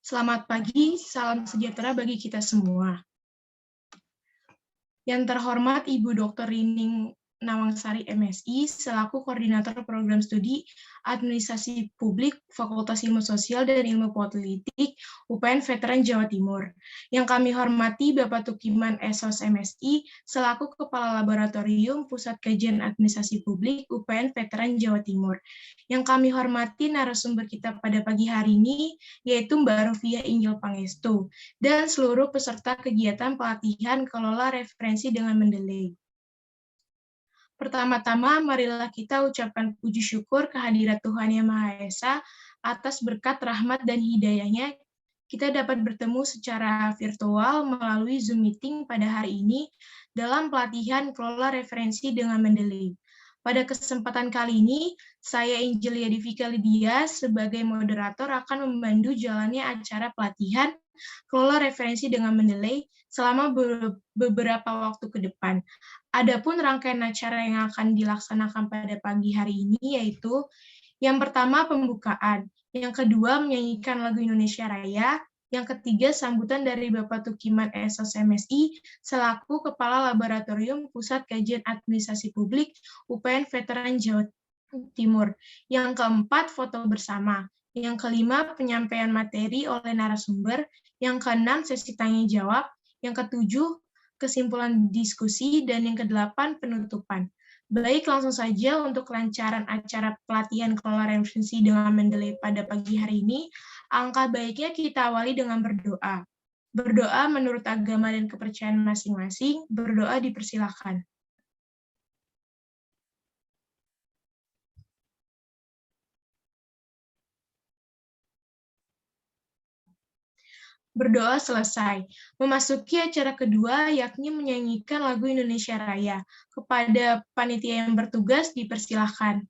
Selamat pagi, salam sejahtera bagi kita semua. Yang terhormat Ibu Dr. Rining Nawangsari MSI, selaku Koordinator Program Studi Administrasi Publik Fakultas Ilmu Sosial dan Ilmu Politik UPN Veteran Jawa Timur. Yang kami hormati Bapak Tukiman Esos MSI, selaku Kepala Laboratorium Pusat Kajian Administrasi Publik UPN Veteran Jawa Timur. Yang kami hormati narasumber kita pada pagi hari ini, yaitu Mbak Rufia Injil Pangestu, dan seluruh peserta kegiatan pelatihan kelola referensi dengan Mendeley. Pertama-tama, marilah kita ucapkan puji syukur kehadirat Tuhan Yang Maha Esa atas berkat rahmat dan hidayahnya kita dapat bertemu secara virtual melalui Zoom Meeting pada hari ini dalam pelatihan kelola referensi dengan Mendeley. Pada kesempatan kali ini, saya Angelia Divika Lydia sebagai moderator akan membantu jalannya acara pelatihan kelola referensi dengan Mendeley selama beberapa waktu ke depan. Adapun rangkaian acara yang akan dilaksanakan pada pagi hari ini yaitu yang pertama pembukaan, yang kedua menyanyikan lagu Indonesia Raya, yang ketiga sambutan dari Bapak Tukiman Esos MSI selaku Kepala Laboratorium Pusat Kajian Administrasi Publik UPN Veteran Jawa Timur, yang keempat foto bersama, yang kelima penyampaian materi oleh narasumber, yang keenam sesi tanya jawab, yang ketujuh kesimpulan diskusi, dan yang kedelapan penutupan. Baik, langsung saja untuk kelancaran acara pelatihan kelola referensi dengan Mendeley pada pagi hari ini, angka baiknya kita awali dengan berdoa. Berdoa menurut agama dan kepercayaan masing-masing, berdoa dipersilakan. Berdoa selesai. Memasuki acara kedua, yakni menyanyikan lagu Indonesia Raya. Kepada panitia yang bertugas, dipersilahkan.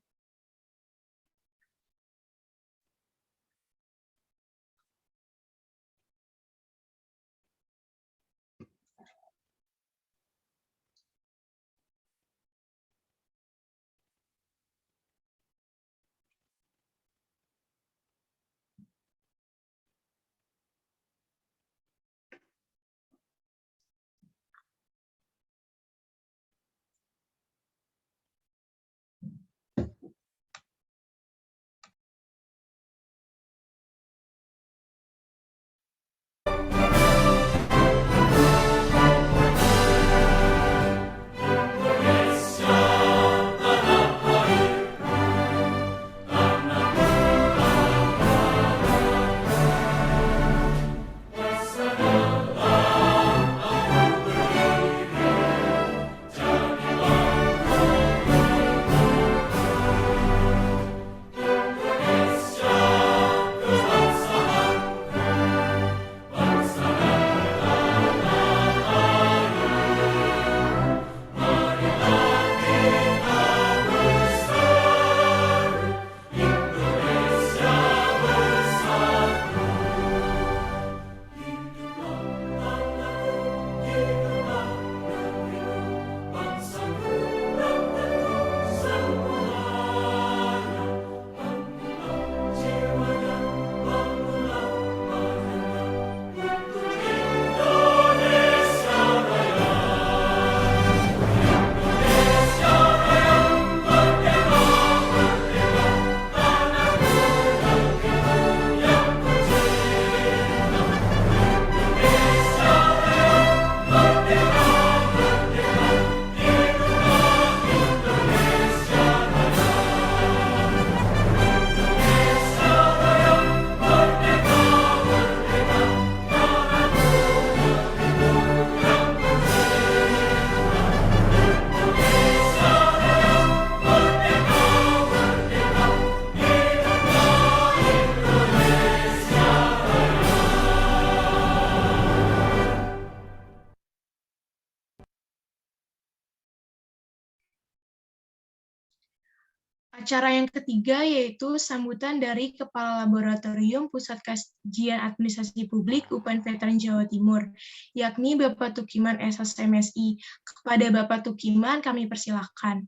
Acara yang ketiga yaitu sambutan dari Kepala Laboratorium Pusat Kajian Administrasi Publik UPN Veteran Jawa Timur, yakni Bapak Tukiman Esos MSI. Kepada Bapak Tukiman kami persilahkan.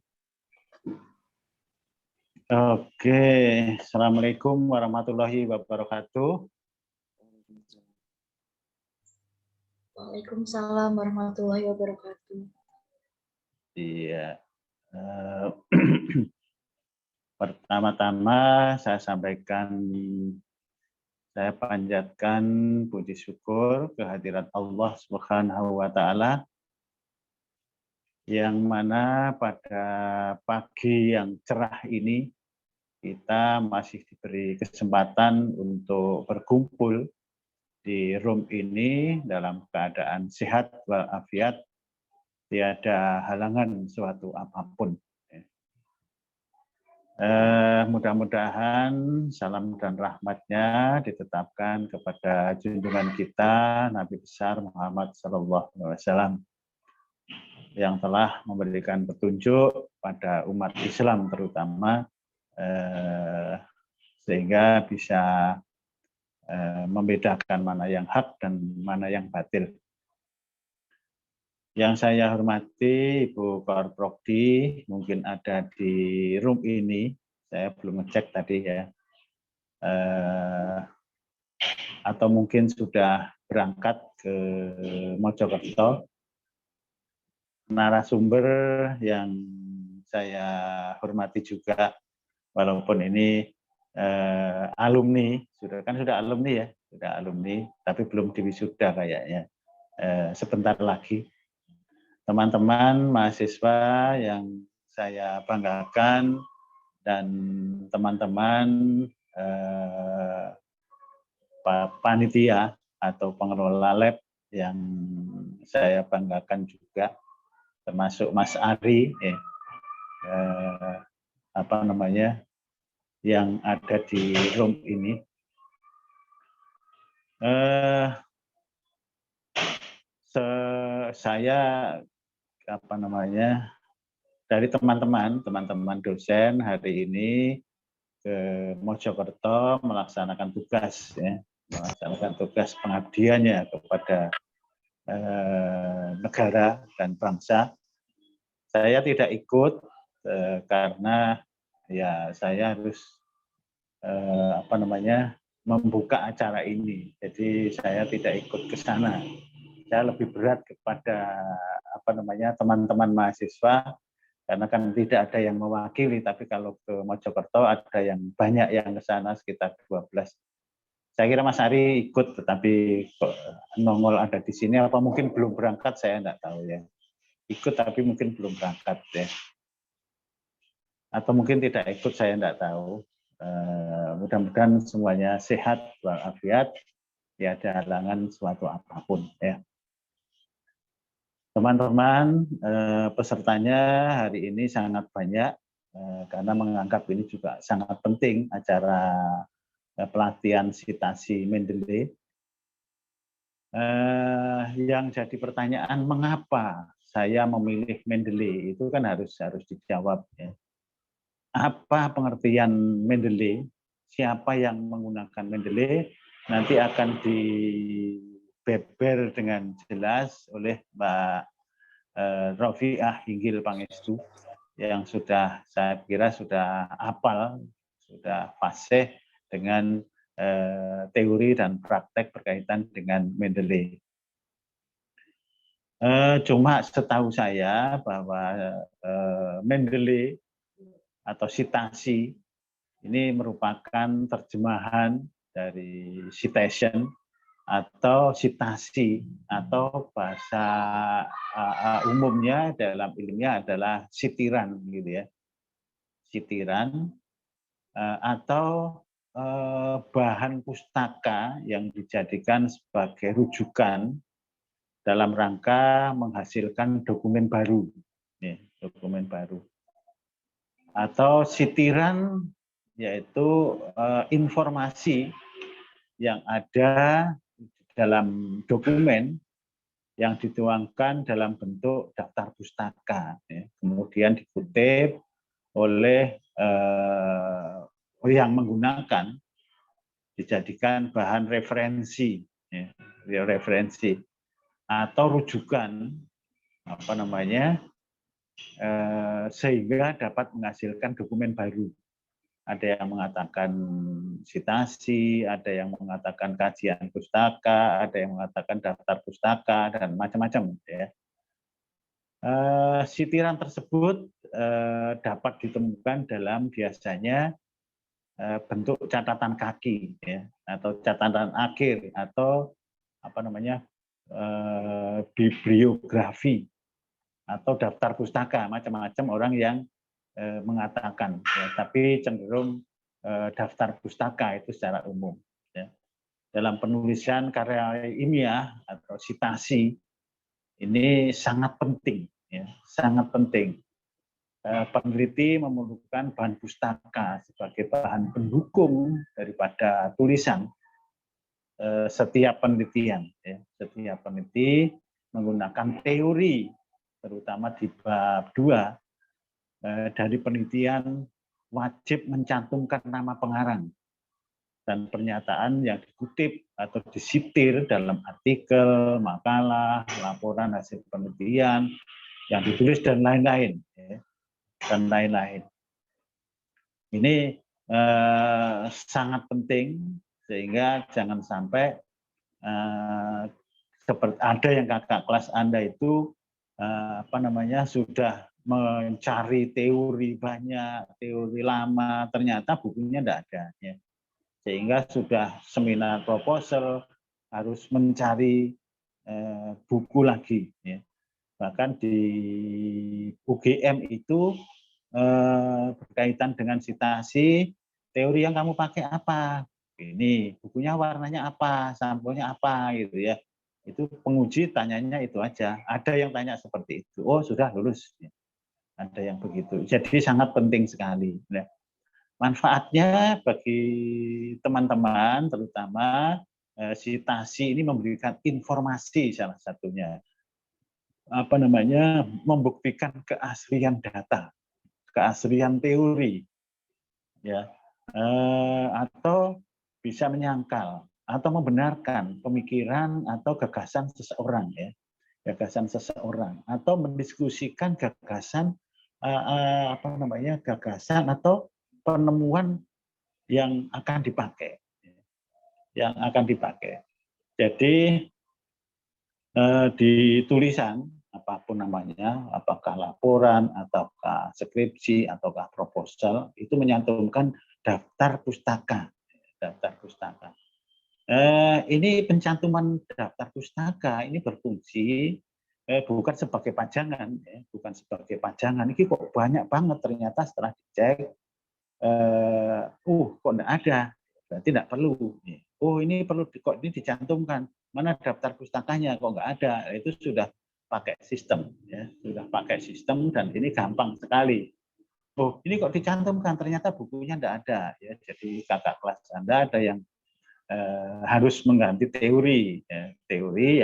Oke, Assalamualaikum warahmatullahi wabarakatuh. Waalaikumsalam warahmatullahi wabarakatuh. Iya. Pertama-tama saya panjatkan puji syukur kehadirat Allah Subhanahu wa taala yang mana pada pagi yang cerah ini kita masih diberi kesempatan untuk berkumpul di room ini dalam keadaan sehat walafiat, tiada halangan suatu apapun. Mudah-mudahan salam dan rahmatnya ditetapkan kepada junjungan kita Nabi besar Muhammad SAW yang telah memberikan petunjuk pada umat Islam terutama sehingga bisa membedakan mana yang hak dan mana yang batil. Yang saya hormati Ibu Korprokdi, mungkin ada di room ini, saya belum ngecek tadi ya, atau mungkin sudah berangkat ke Mojokerto. Narasumber yang saya hormati juga, walaupun ini alumni, sudah alumni ya, sudah alumni, tapi belum diwisuda kayaknya, sebentar lagi. Teman-teman mahasiswa yang saya banggakan dan teman-teman panitia atau pengelola lab yang saya banggakan juga, termasuk Mas Ari, yang ada di room ini. Saya dari teman-teman dosen hari ini ke Mojokerto melaksanakan tugas pengabdiannya kepada negara dan bangsa. Saya tidak ikut karena ya saya harus membuka acara ini. Jadi saya tidak ikut ke sana. Saya lebih berat kepada teman-teman mahasiswa, karena kan tidak ada yang mewakili, tapi kalau ke Mojokerto ada yang banyak yang ke sana, sekitar 12. Saya kira Mas Ari ikut, tetapi kok nongol ada di sini, apa mungkin belum berangkat, saya enggak tahu ya. Ikut tapi mungkin belum berangkat ya. Atau mungkin tidak ikut, saya enggak tahu. Mudah-mudahan semuanya sehat walafiat, ya ada halangan suatu apapun ya. Teman-teman, pesertanya hari ini sangat banyak karena menganggap ini juga sangat penting acara pelatihan citasi Mendeley. Yang jadi pertanyaan, mengapa saya memilih Mendeley, itu kan harus dijawab ya. Apa pengertian Mendeley? Siapa yang menggunakan Mendeley? Nanti akan dibeber dengan jelas oleh Mbak Rofiah Hinggil Pangestu yang sudah, saya kira sudah hafal, sudah fasih dengan teori dan praktek berkaitan dengan Mendeley. Cuma setahu saya bahwa Mendeley atau citasi ini merupakan terjemahan dari citation atau citasi, atau bahasa umumnya dalam ilmiah adalah sitiran gitu ya. Sitiran atau bahan pustaka yang dijadikan sebagai rujukan dalam rangka menghasilkan dokumen baru, ya, dokumen baru. Atau sitiran yaitu informasi yang ada dalam dokumen yang dituangkan dalam bentuk daftar pustaka, ya. Kemudian dikutip oleh yang menggunakan, dijadikan bahan referensi, ya, referensi atau rujukan sehingga dapat menghasilkan dokumen baru ada yang mengatakan sitasi, ada yang mengatakan kajian pustaka, ada yang mengatakan daftar pustaka, dan macam-macam. Ya. Sitiran tersebut dapat ditemukan dalam biasanya bentuk catatan kaki, ya, atau catatan akhir, atau apa namanya bibliografi atau daftar pustaka, macam-macam orang yang mengatakan, ya, tapi cenderung daftar pustaka itu secara umum. Ya. Dalam penulisan karya ilmiah atau sitasi ini sangat penting, ya, sangat penting. Peneliti memerlukan bahan pustaka sebagai bahan pendukung daripada tulisan setiap penelitian. Ya. Setiap peneliti menggunakan teori, terutama di bab 2 dari penelitian wajib mencantumkan nama pengarang dan pernyataan yang dikutip atau disitir dalam artikel, makalah, laporan hasil penelitian yang ditulis dan lain-lain. Ya. Dan lain-lain. Ini sangat penting sehingga jangan sampai seperti ada yang kakak kelas Anda itu sudah mencari teori banyak, teori lama, ternyata bukunya tidak ada. Ya. Sehingga sudah seminar proposal harus mencari buku lagi. Ya. Bahkan di UGM itu berkaitan dengan sitasi, teori yang kamu pakai apa? Ini bukunya warnanya apa, sampulnya apa, gitu ya. Itu penguji tanyanya itu aja. Ada yang tanya seperti itu. Oh sudah lulus. Ada yang begitu. Jadi sangat penting sekali. Nah, manfaatnya bagi teman-teman, terutama sitasi ini memberikan informasi salah satunya. Membuktikan keaslian data, keaslian teori, ya, atau bisa menyangkal atau membenarkan pemikiran atau gagasan seseorang, ya, gagasan seseorang, atau mendiskusikan gagasan gagasan atau penemuan yang akan dipakai, Jadi di tulisan apapun namanya, apakah laporan, ataukah skripsi, ataukah proposal, itu menyantumkan daftar pustaka. Daftar pustaka. Ini pencantuman daftar pustaka ini berfungsi bukan sebagai pajangan, ya, bukan sebagai pajangan. Ini kok banyak banget ternyata setelah dicek, kok tidak ada, berarti tidak perlu. Oh ini perlu, kok ini dicantumkan. Mana daftar pustakanya, kok nggak ada. Itu sudah pakai sistem, ya, sudah pakai sistem dan ini gampang sekali. Oh ini kok dicantumkan, ternyata bukunya tidak ada. Ya, jadi kakak kelas Anda ada yang harus mengganti teori, ya, teori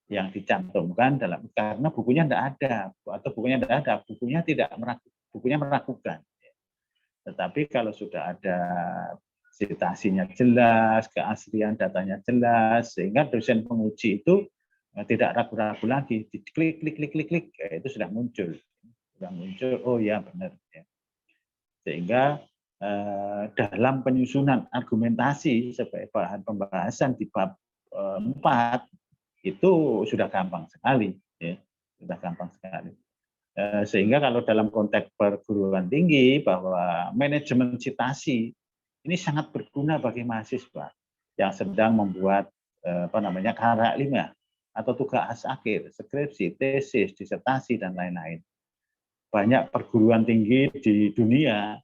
yang dicantumkan karena bukunya tidak ada atau bukunya tidak ada, bukunya meragukan. Tetapi kalau sudah ada citasinya jelas, keaslian datanya jelas, sehingga dosen penguji itu tidak ragu-ragu lagi, klik, itu sudah muncul, oh ya benar. Ya. Sehingga dalam penyusunan argumentasi sebagai bahan pembahasan di bab 4 itu sudah gampang sekali, ya, sudah gampang sekali. Sehingga kalau dalam konteks perguruan tinggi bahwa manajemen citasi ini sangat berguna bagi mahasiswa yang sedang membuat karya ilmiah atau tugas akhir, skripsi, tesis, disertasi dan lain-lain. Banyak perguruan tinggi di dunia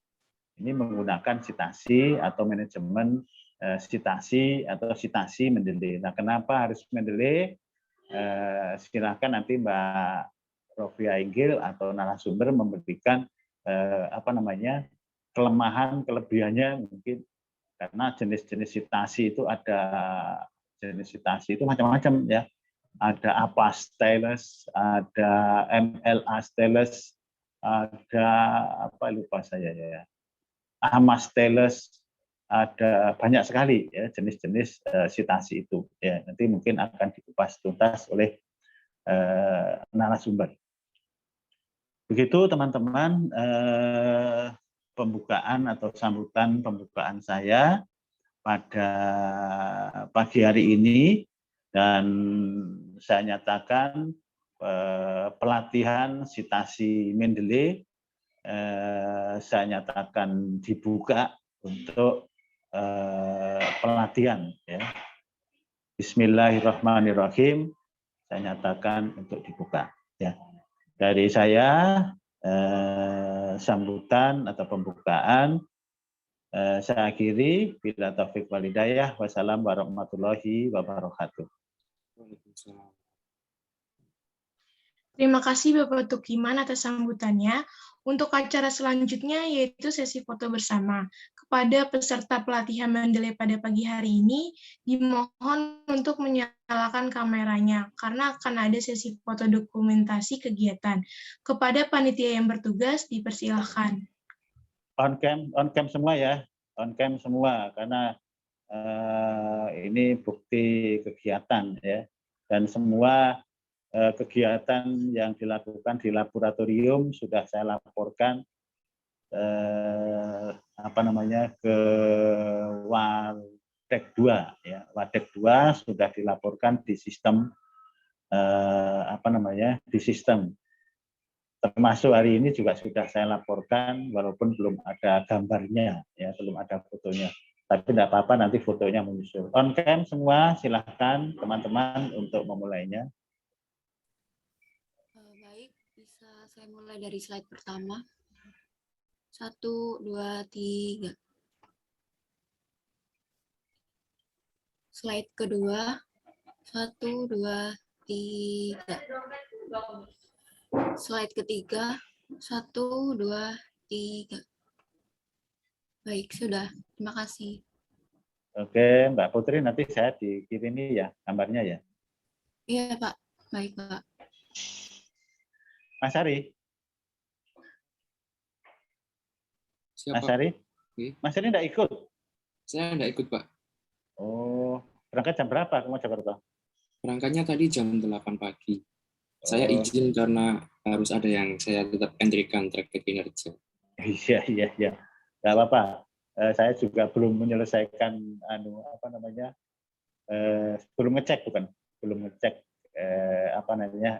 ini menggunakan citasi atau manajemen citasi atau citasi Mendeley. Nah, kenapa harus Mendeley? Silakan nanti Mbak Rofia Inggil atau narasumber memberikan kelemahan, kelebihannya mungkin karena jenis-jenis citasi itu ada jenis citasi itu macam-macam, ya. Ada APA stylus, ada MLA stylus, ada apa lupa saya ya. Amasteles, ada banyak sekali ya jenis-jenis citasi itu. Ya, nanti mungkin akan dikupas tuntas oleh narasumber. Begitu teman-teman, pembukaan atau sambutan pembukaan saya pada pagi hari ini, dan saya nyatakan pelatihan Citasi Mendeley saya nyatakan dibuka untuk pelatihan. Ya. Bismillahirrahmanirrahim. Saya nyatakan untuk dibuka. Ya. Dari saya sambutan atau pembukaan saya akhiri. Bila taufik walhidayah. Wassalamu warahmatullahi wabarakatuh. Terima kasih Bapak Tukiman atas sambutannya. Untuk acara selanjutnya yaitu sesi foto bersama. Kepada peserta pelatihan Mendeley pada pagi hari ini, dimohon untuk menyalakan kameranya, karena akan ada sesi foto dokumentasi kegiatan. Kepada panitia yang bertugas, dipersilahkan. On cam semua ya, on cam semua, karena ini bukti kegiatan ya, dan semua kegiatan yang dilakukan di laboratorium sudah saya laporkan ke Wadek 2 ya. Wadek 2 sudah dilaporkan di sistem di sistem. Termasuk hari ini juga sudah saya laporkan, walaupun belum ada gambarnya ya, belum ada fotonya. Tapi tidak apa-apa, nanti fotonya menyusul. On cam semua, silahkan teman-teman untuk memulainya. Baik, bisa saya mulai dari slide pertama. 1, 2, 3. Slide kedua. 1, 2, 3. Slide ketiga. 1, 2, 3. Baik, sudah. Terima kasih. Oke, Mbak Putri, nanti saya dikirimi ya gambarnya ya. Iya, Pak. Baik, Pak. Mas Ari. Siapa? Mas Ari? Mas Ari enggak ikut? Saya enggak ikut, Pak. Oh, berangkat jam berapa ke Jakarta? Berangkatnya tadi jam 8 pagi. Saya izin karena harus ada yang saya tetap entrykan terkait kinerja. Iya. Enggak apa-apa. Saya juga belum menyelesaikan belum ngecek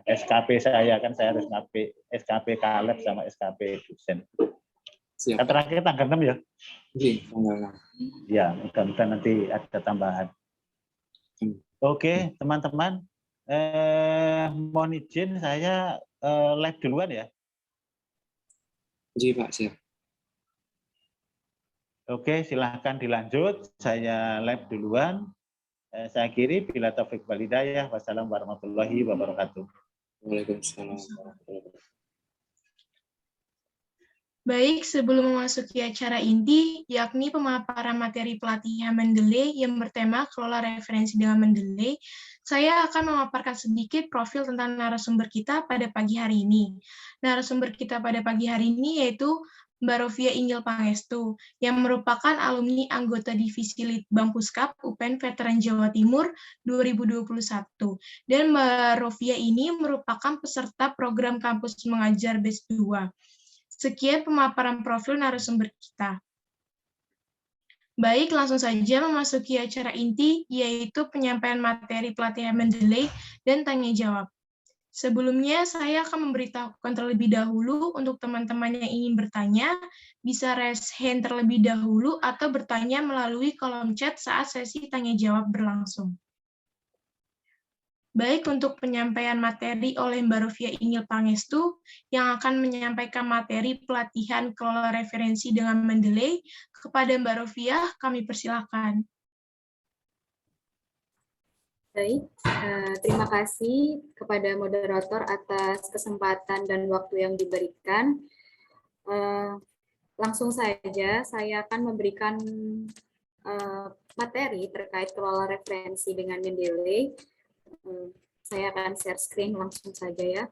SKP saya, kan saya harus SKP Kaleb sama SKP dosen. Siap. Terakhir tanggal 6 ya? Iya, tanggal 6. Ya, mudah-mudahan nanti ada tambahan. Oke, teman-teman, mohon izin saya live duluan ya. Iya, Pak, siap. Oke, silahkan dilanjut. Saya live duluan. Saya akhiri. Bila taufik walhidayah. Wassalamualaikum warahmatullahi wabarakatuh. Waalaikumsalam warahmatullahi wabarakatuh. Baik, sebelum memasuki acara inti, yakni pemaparan materi pelatihan Mendeley yang bertema kelola referensi dengan Mendeley, saya akan memaparkan sedikit profil tentang narasumber kita pada pagi hari ini. Narasumber kita pada pagi hari ini yaitu Mbak Rofia Inggil Pangestu, yang merupakan alumni anggota Divisi Litbang Puskap UPN Veteran Jawa Timur 2021. Dan Mbak Rofia ini merupakan peserta program kampus mengajar batch 2. Sekian pemaparan profil narasumber kita. Baik, langsung saja memasuki acara inti, yaitu penyampaian materi pelatihan Mendeley dan tanya jawab. Sebelumnya, saya akan memberitahukan terlebih dahulu untuk teman-teman yang ingin bertanya, bisa raise hand terlebih dahulu atau bertanya melalui kolom chat saat sesi tanya jawab berlangsung. Baik, untuk penyampaian materi oleh Mbak Rofia Inggil Pangestu, yang akan menyampaikan materi pelatihan kelola referensi dengan Mendeley, kepada Mbak Rofia, kami persilakan. Baik, terima kasih kepada moderator atas kesempatan dan waktu yang diberikan. Langsung saja, saya akan memberikan materi terkait kelola referensi dengan Mendeley. Saya akan share screen langsung saja ya.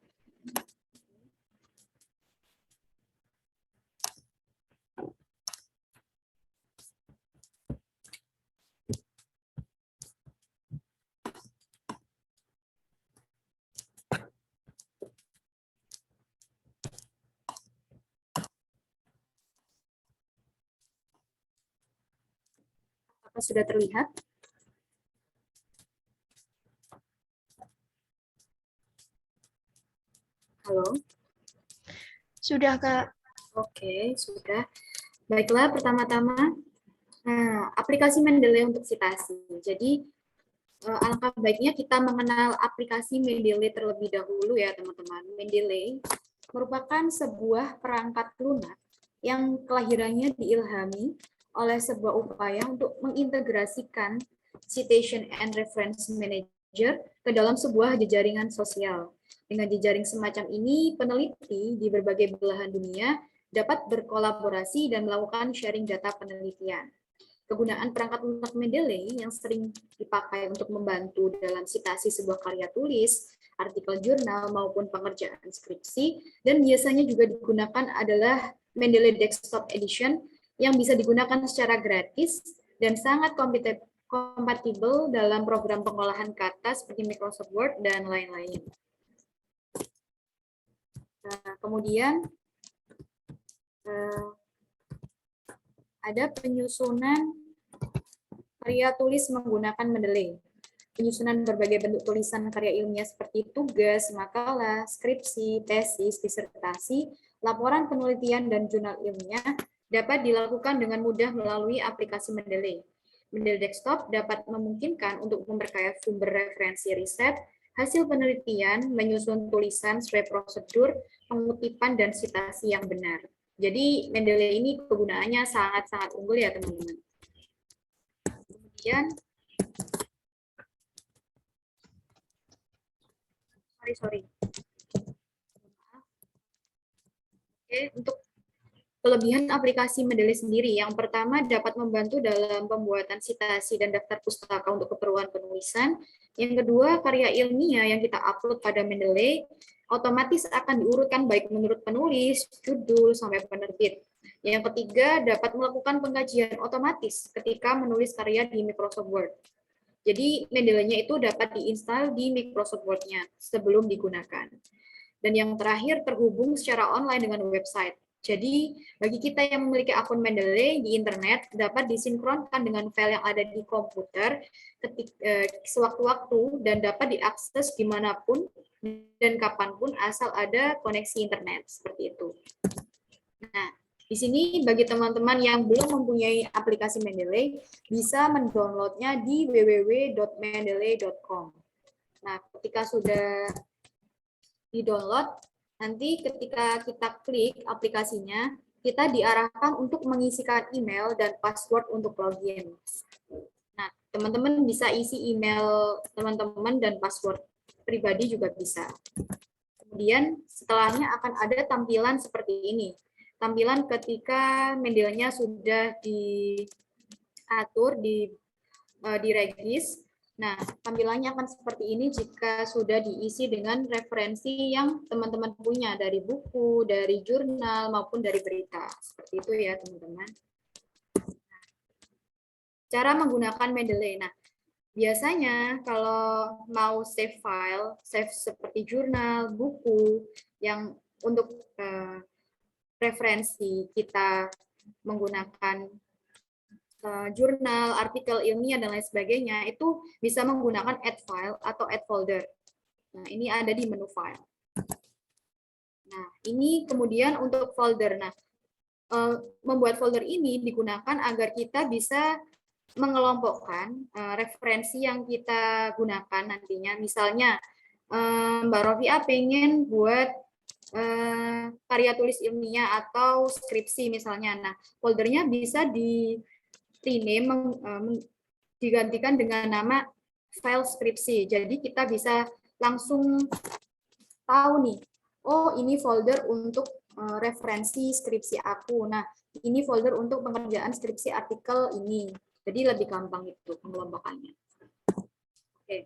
Apakah sudah terlihat? Halo? Sudah, Kak. Oke, sudah. Baiklah, pertama-tama, aplikasi Mendeley untuk citasi. Jadi, alangkah baiknya kita mengenal aplikasi Mendeley terlebih dahulu ya, teman-teman. Mendeley merupakan sebuah perangkat lunak yang kelahirannya diilhami oleh sebuah upaya untuk mengintegrasikan citation and reference manager ke dalam sebuah jejaringan sosial. Dengan jejaring semacam ini, peneliti di berbagai belahan dunia dapat berkolaborasi dan melakukan sharing data penelitian. Kegunaan perangkat lunak Mendeley yang sering dipakai untuk membantu dalam citasi sebuah karya tulis, artikel jurnal, maupun pengerjaan skripsi, dan biasanya juga digunakan adalah Mendeley Desktop Edition yang bisa digunakan secara gratis dan sangat kompatibel dalam program pengolahan kata seperti Microsoft Word dan lain-lain. Nah, kemudian ada penyusunan karya tulis menggunakan Mendeley. Penyusunan berbagai bentuk tulisan karya ilmiah seperti tugas, makalah, skripsi, tesis, disertasi, laporan penelitian, dan jurnal ilmiah dapat dilakukan dengan mudah melalui aplikasi Mendeley. Mendeley Desktop dapat memungkinkan untuk memperkaya sumber referensi riset, hasil penelitian, menyusun tulisan sesuai prosedur, pengutipan, dan citasi yang benar. Jadi Mendeley ini kegunaannya sangat-sangat unggul ya teman-teman. Kemudian, sorry. Oke, untuk kelebihan aplikasi Mendeley sendiri, yang pertama dapat membantu dalam pembuatan citasi dan daftar pustaka untuk keperluan penulisan. Yang kedua, karya ilmiah yang kita upload pada Mendeley otomatis akan diurutkan baik menurut penulis, judul, sampai penerbit. Yang ketiga, dapat melakukan pengkajian otomatis ketika menulis karya di Microsoft Word. Jadi Mendeley-nya itu dapat diinstal di Microsoft Word-nya sebelum digunakan. Dan yang terakhir, terhubung secara online dengan website. Jadi bagi kita yang memiliki akun Mendeley di internet dapat disinkronkan dengan file yang ada di komputer sewaktu-waktu dan dapat diakses dimanapun dan kapanpun asal ada koneksi internet seperti itu. Nah, di sini bagi teman-teman yang belum mempunyai aplikasi Mendeley bisa mendownloadnya di www.mendeley.com. Nah, ketika sudah di-download, nanti ketika kita klik aplikasinya, kita diarahkan untuk mengisikan email dan password untuk login. Nah, teman-teman bisa isi email teman-teman dan password pribadi juga bisa. Kemudian setelahnya akan ada tampilan seperti ini. Tampilan ketika Mendeley-nya sudah diatur, diregis. Nah, tampilannya akan seperti ini jika sudah diisi dengan referensi yang teman-teman punya dari buku, dari jurnal, maupun dari berita. Seperti itu ya, teman-teman. Cara menggunakan Mendeley. Nah, biasanya kalau mau save file, save seperti jurnal, buku, yang untuk referensi kita menggunakan jurnal, artikel ilmiah, dan lain sebagainya, itu bisa menggunakan add file atau add folder. Nah, ini ada di menu file. Nah, ini kemudian untuk folder. Nah, membuat folder ini digunakan agar kita bisa mengelompokkan referensi yang kita gunakan nantinya. Misalnya, Mbak Rofia pengen buat karya tulis ilmiah atau skripsi misalnya. Nah, foldernya bisa rename, digantikan dengan nama file skripsi. Jadi kita bisa langsung tahu nih, oh ini folder untuk referensi skripsi aku. Nah, ini folder untuk pengerjaan skripsi artikel ini. Jadi lebih gampang itu pengelompokannya. Oke.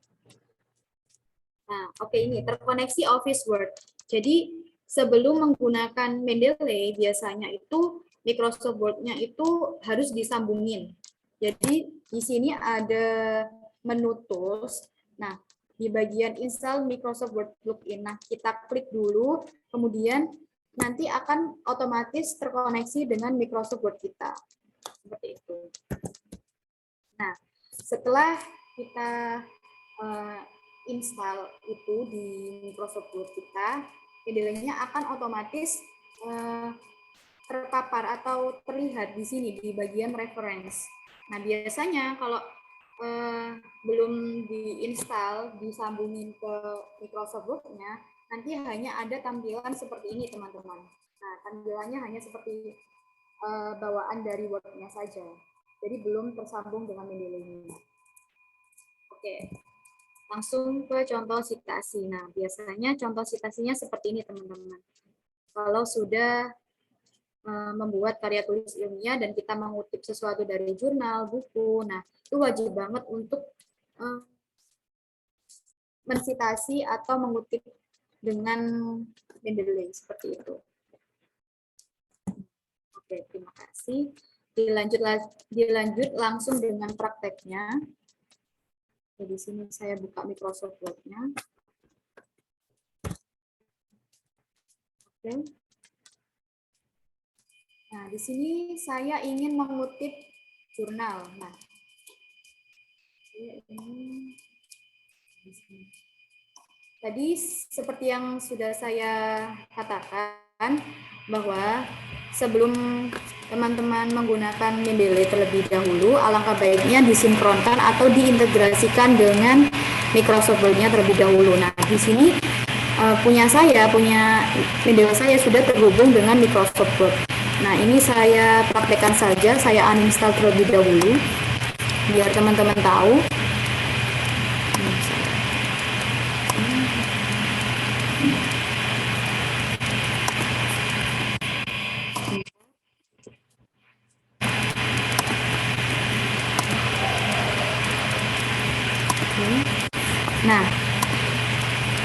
Nah, oke, ini terkoneksi Office Word. Jadi sebelum menggunakan Mendeley biasanya itu Microsoft Word-nya itu harus disambungin. Jadi di sini ada menu tools. Nah, di bagian install Microsoft Word plugin. Nah, kita klik dulu, kemudian nanti akan otomatis terkoneksi dengan Microsoft Word kita. Seperti itu. Nah, setelah kita install itu di Microsoft Word kita, Mendeley-nya akan otomatis terpapar atau terlihat di sini di bagian reference. Nah, biasanya kalau belum diinstal, disambungin ke Microsoft Word-nya, nanti hanya ada tampilan seperti ini, teman-teman. Nah, tampilannya hanya seperti bawaan dari Word-nya saja. Jadi belum tersambung dengan Mendeley-nya. Oke, langsung ke contoh citasi. Nah, biasanya contoh citasinya seperti ini, teman-teman. Kalau sudah membuat karya tulis ilmiah dan kita mengutip sesuatu dari jurnal, buku, nah itu wajib banget untuk mensitasi atau mengutip dengan Mendeley seperti itu. Oke, terima kasih. Dilanjut langsung dengan prakteknya. Di sini saya buka Microsoft Word-nya. Oke. Nah, di sini saya ingin mengutip jurnal. Nah, tadi seperti yang sudah saya katakan bahwa sebelum teman-teman menggunakan Mendeley terlebih dahulu, alangkah baiknya disinkronkan atau diintegrasikan dengan Microsoft Word-nya terlebih dahulu. Nah, di sini punya Mendeley saya sudah terhubung dengan Microsoft Word. Nah, ini saya praktekkan saja, saya uninstall terlebih dahulu, biar teman-teman tahu.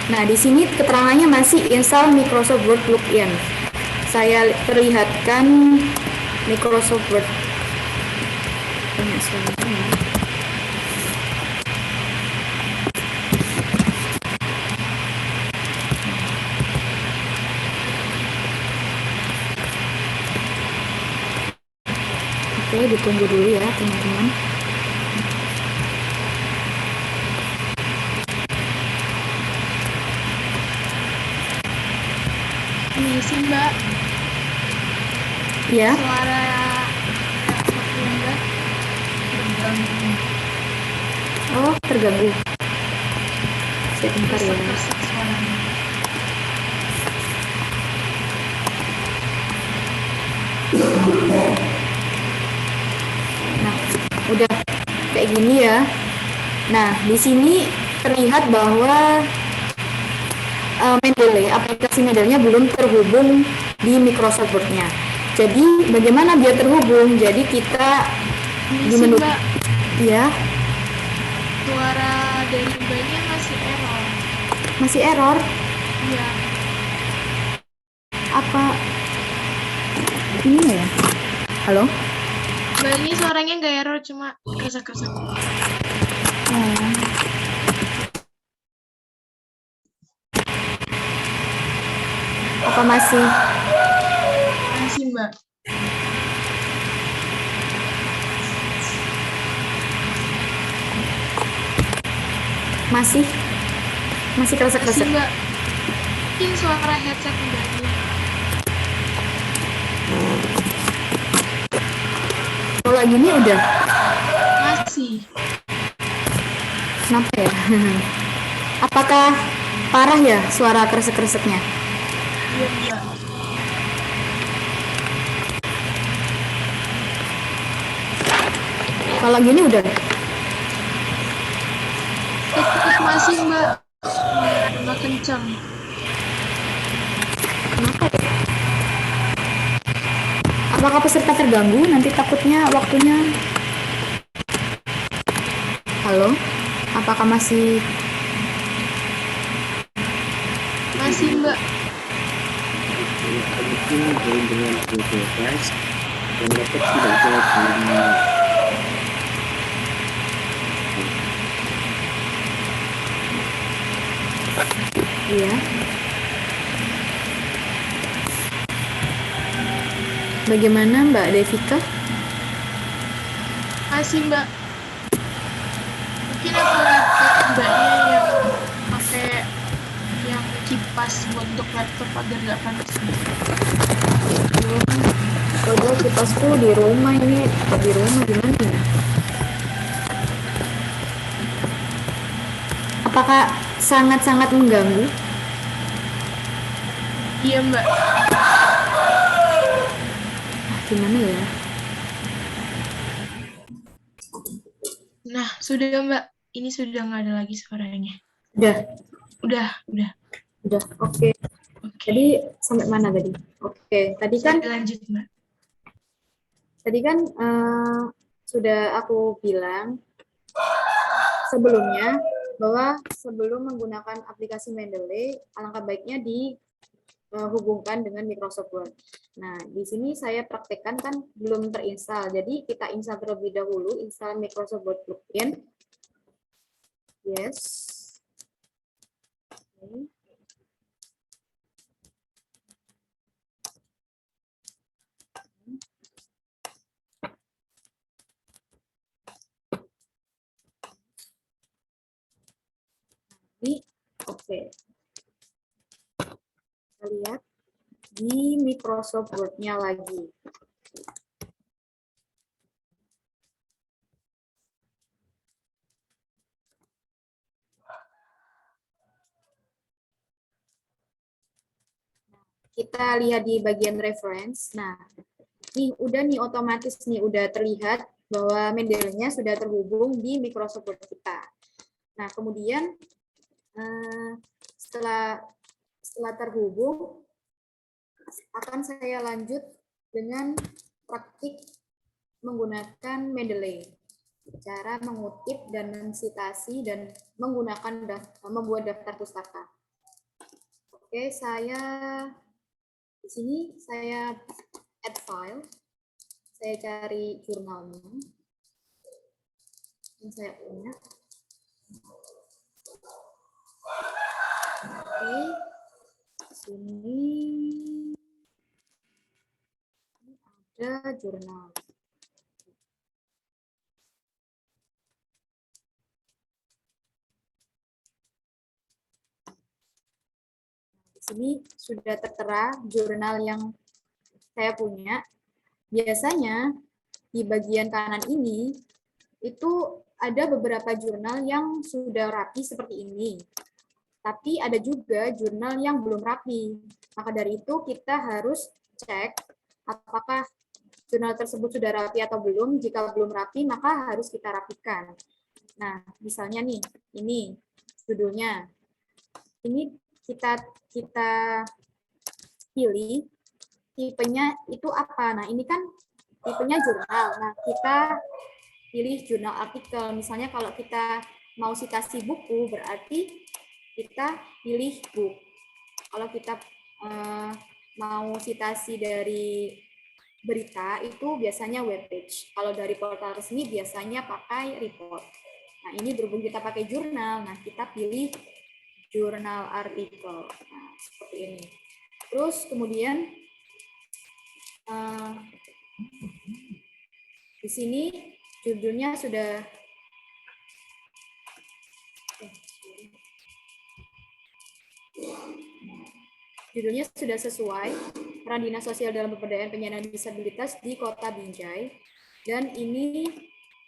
Nah, di sini keterangannya masih install Microsoft Word plugin. Saya perlihatkan Microsoft Word. Oke, ditunggu dulu ya, teman-teman. Ini sih, Mbak. Ya. Suara Mbak terganggu. Oh, terganggu. Sebentar ya. Nah, udah kayak gini ya. Nah, di sini terlihat bahwa Mendeley, aplikasi Mendeley-nya belum terhubung di Microsoft Word-nya. Jadi bagaimana biar terhubung? Jadi kita di menu, ya. Suara dari Mbaknya masih error. Masih error? Iya. Apa ini ya? Halo? Mbak, ini suaranya nggak error, cuma kesak-kesak. Apa masih? Masih, Mbak. Masih keresek-keresek. Masih, Mbak. Mungkin suara headset Mbaknya. Kalau gini udah? Masih. Kenapa ya? Apakah parah ya suara keresek-kereseknya? Iya, Mbak. Kalau gini udah? Tetap masih, Mbak. Mbak kencang. Kenapa ya? Apakah peserta terganggu? Nanti takutnya waktunya. Halo? Apakah masih? Masih, Mbak. Mungkin dengan Google Drive dan laptop tidak jauh dengan Iya. Bagaimana Mbak Devika? Masih, Mbak. mbaknya yang pakai yang kipas buat untuk laptop agar nggak panas. Padahal kipasku di rumah ini, di rumah gimana ya? Apakah sangat-sangat mengganggu? Iya mbak. Gimana ya? Nah sudah mbak, ini sudah nggak ada lagi suaranya. Udah. Udah. Oke. Tadi sampai mana tadi? Oke. Tadi kan. Lanjut mbak. Tadi kan sudah aku bilang sebelumnya bahwa sebelum menggunakan aplikasi Mendeley, alangkah baiknya dihubungkan dengan Microsoft Word. Nah, di sini saya praktekkan kan belum terinstall, jadi kita install terlebih dahulu, install Microsoft Word plugin. Yes. Okay. Oke. Kita lihat di Microsoft Word-nya lagi. Kita lihat di bagian reference. Nah, nih otomatis nih udah terlihat bahwa Mendeley-nya sudah terhubung di Microsoft Word kita. Nah, kemudian setelah terhubung, akan saya lanjut dengan praktik menggunakan Mendeley. Cara mengutip dan mensitasi dan membuat daftar pustaka. Oke, di sini saya add file. Saya cari jurnalnya. Yang saya punya. Oke, sini ada jurnal. Di sini sudah tertera jurnal yang saya punya. Biasanya di bagian kanan ini itu ada beberapa jurnal yang sudah rapi seperti ini. Tapi ada juga jurnal yang belum rapi. Maka dari itu kita harus cek apakah jurnal tersebut sudah rapi atau belum. Jika belum rapi, maka harus kita rapikan. Nah, misalnya nih, ini judulnya. Ini kita pilih tipenya itu apa. Nah, ini kan tipenya jurnal. Nah, kita pilih jurnal artikel. Misalnya kalau kita mau citasi buku, berarti kita pilih book. Kalau kita mau citasi dari berita, itu biasanya web page. Kalau dari portal resmi, biasanya pakai report. Nah, ini berhubung kita pakai jurnal, nah kita pilih jurnal artikel. Nah, seperti ini. Terus kemudian, di sini judulnya sudah sesuai, peran dinas sosial dalam pemberdayaan penyandang disabilitas di Kota Binjai. Dan ini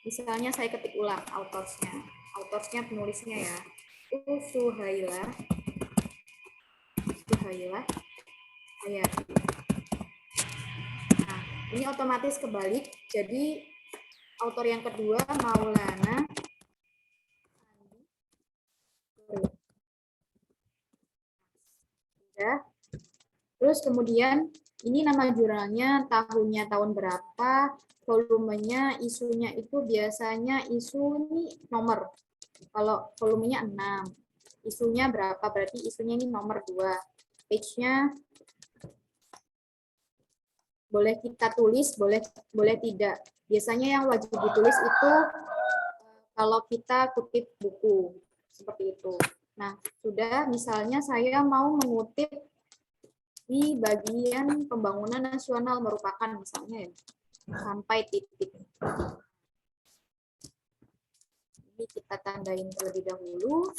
misalnya saya ketik ulang autorsnya penulisnya ya, Suhaila Hayati. Nah, ini otomatis kebalik, jadi autor yang kedua Maulana. Terus kemudian ini nama jurnalnya, tahunnya tahun berapa, volumenya, isunya itu biasanya isu ini nomor. Kalau volumenya 6, isunya berapa, berarti isunya ini nomor 2. Page-nya boleh kita tulis, boleh tidak. Biasanya yang wajib ditulis itu kalau kita kutip buku, seperti itu. Nah, sudah misalnya saya mau mengutip di bagian pembangunan nasional merupakan misalnya ya, sampai titik. Jadi kita tandain terlebih dahulu,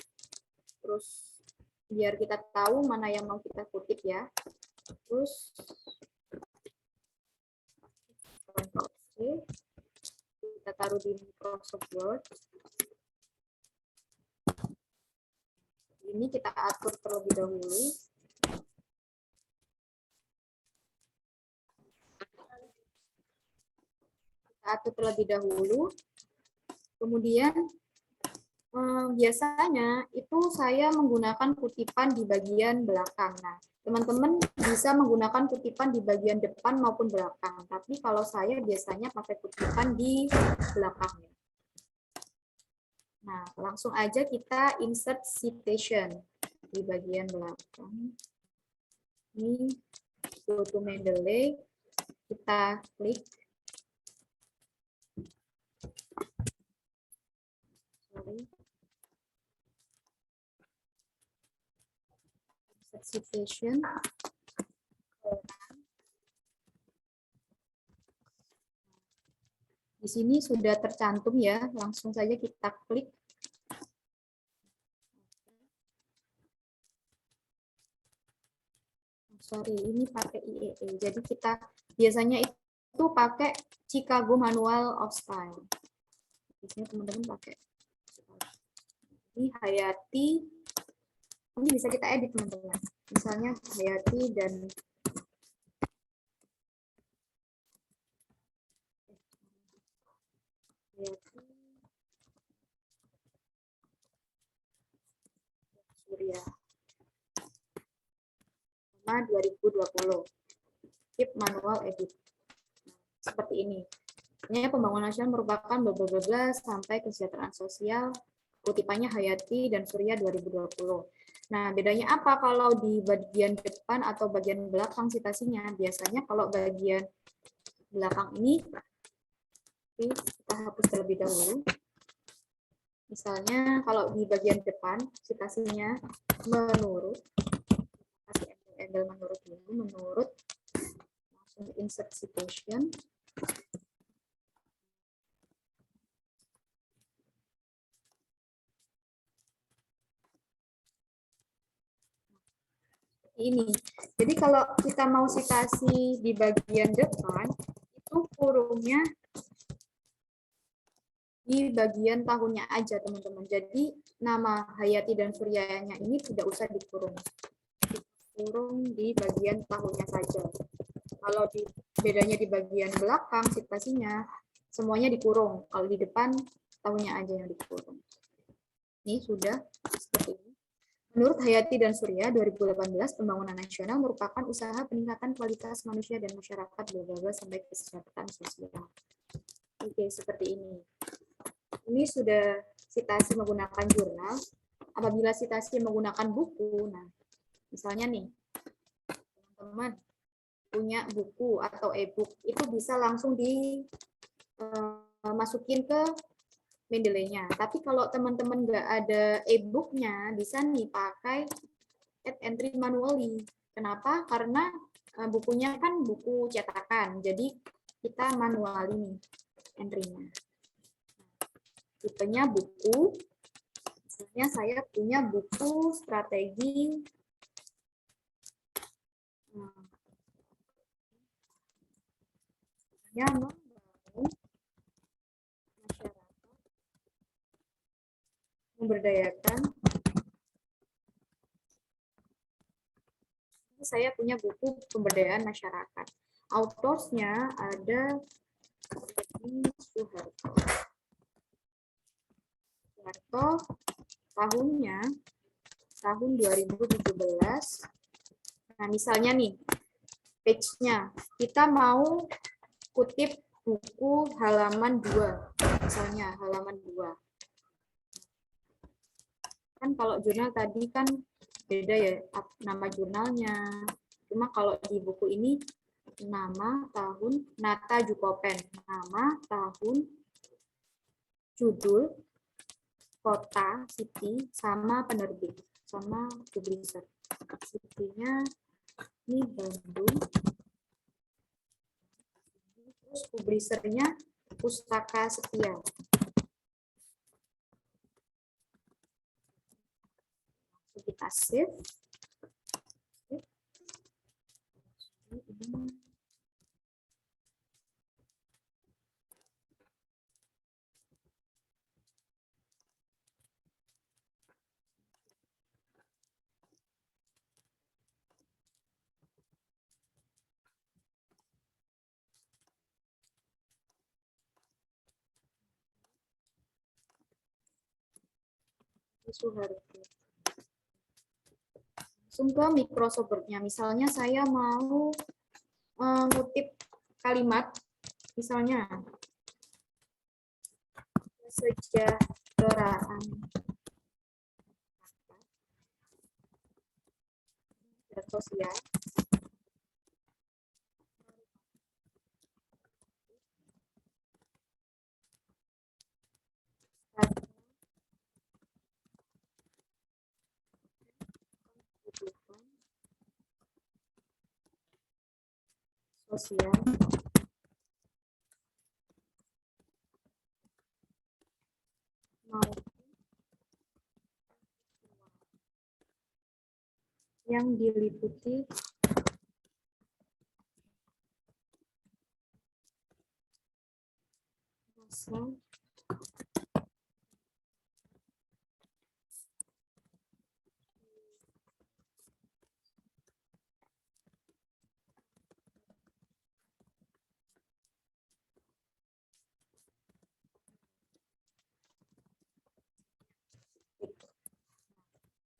terus biar kita tahu mana yang mau kita kutip ya. Terus kita taruh di Microsoft Word. Ini kita atur terlebih dahulu. Kita atur terlebih dahulu. Kemudian biasanya itu saya menggunakan kutipan di bagian belakang. Nah, teman-teman bisa menggunakan kutipan di bagian depan maupun belakang. Tapi kalau saya biasanya pakai kutipan di belakangnya. Nah, langsung aja kita insert citation di bagian belakang. Ini go to Mendeley, kita klik. Insert citation. Di sini sudah tercantum ya, langsung saja kita klik. Sorry, ini pakai IEE. Jadi kita biasanya itu pakai Chicago Manual of Style. Di sini teman-teman pakai. Ini Hayati. Ini bisa kita edit teman-teman. Misalnya Hayati dan Surya. 2020. Keep manual edit. Seperti ini. Ini pembangunan nasional merupakan bla sampai kesejahteraan sosial. Kutipannya Hayati dan Surya 2020. Nah, bedanya apa kalau di bagian depan atau bagian belakang citasinya? Biasanya kalau bagian belakang ini, kita hapus terlebih dahulu. Misalnya kalau di bagian depan citasinya menurut, kasih embel menurut dulu, menurut, langsung insert citation. Ini. Jadi kalau kita mau citasi di bagian depan, itu kurungnya di bagian tahunnya aja, teman-teman. Jadi nama Hayati dan Suryanya ini tidak usah dikurung. Dikurung di bagian tahunnya saja. Kalau bedanya di bagian belakang citasinya, semuanya dikurung. Kalau di depan, tahunnya aja yang dikurung. Ini sudah seperti ini. Menurut Hayati dan Surya, 2018 pembangunan nasional merupakan usaha peningkatan kualitas manusia dan masyarakat sampai kesejahteraan sosial. Oke, seperti ini. Ini sudah citasi menggunakan jurnal. Apabila citasi menggunakan buku, nah, misalnya nih, teman-teman punya buku atau e-book, itu bisa langsung dimasukin ke Mendeley-nya. Tapi kalau teman-teman nggak ada e-booknya, bisa nih pakai add entry manually. Kenapa? Karena bukunya kan buku cetakan, jadi kita manual ini entry-nya. Tipenya buku, misalnya saya punya buku strategi membangun memberdayakan. Saya punya buku pemberdayaan masyarakat. Autorsnya ada Soeharto. Tahunnya tahun 2017. Nah, misalnya nih, page-nya kita mau kutip buku halaman 2. Misalnya halaman 2. Kan kalau jurnal tadi kan beda ya nama jurnalnya. Cuma kalau di buku ini nama, tahun, Nata Jukopen, nama, tahun, judul, kota, city, sama penerbit, sama publisher. City-nya ini Bandung. Terus publisher-nya Pustaka Setia. Kita save. Langsung ke Microsoft Word-nya. Misalnya saya mau ngutip kalimat, misalnya kesejahteraan sosial. Sosial maupun yang diliputi masa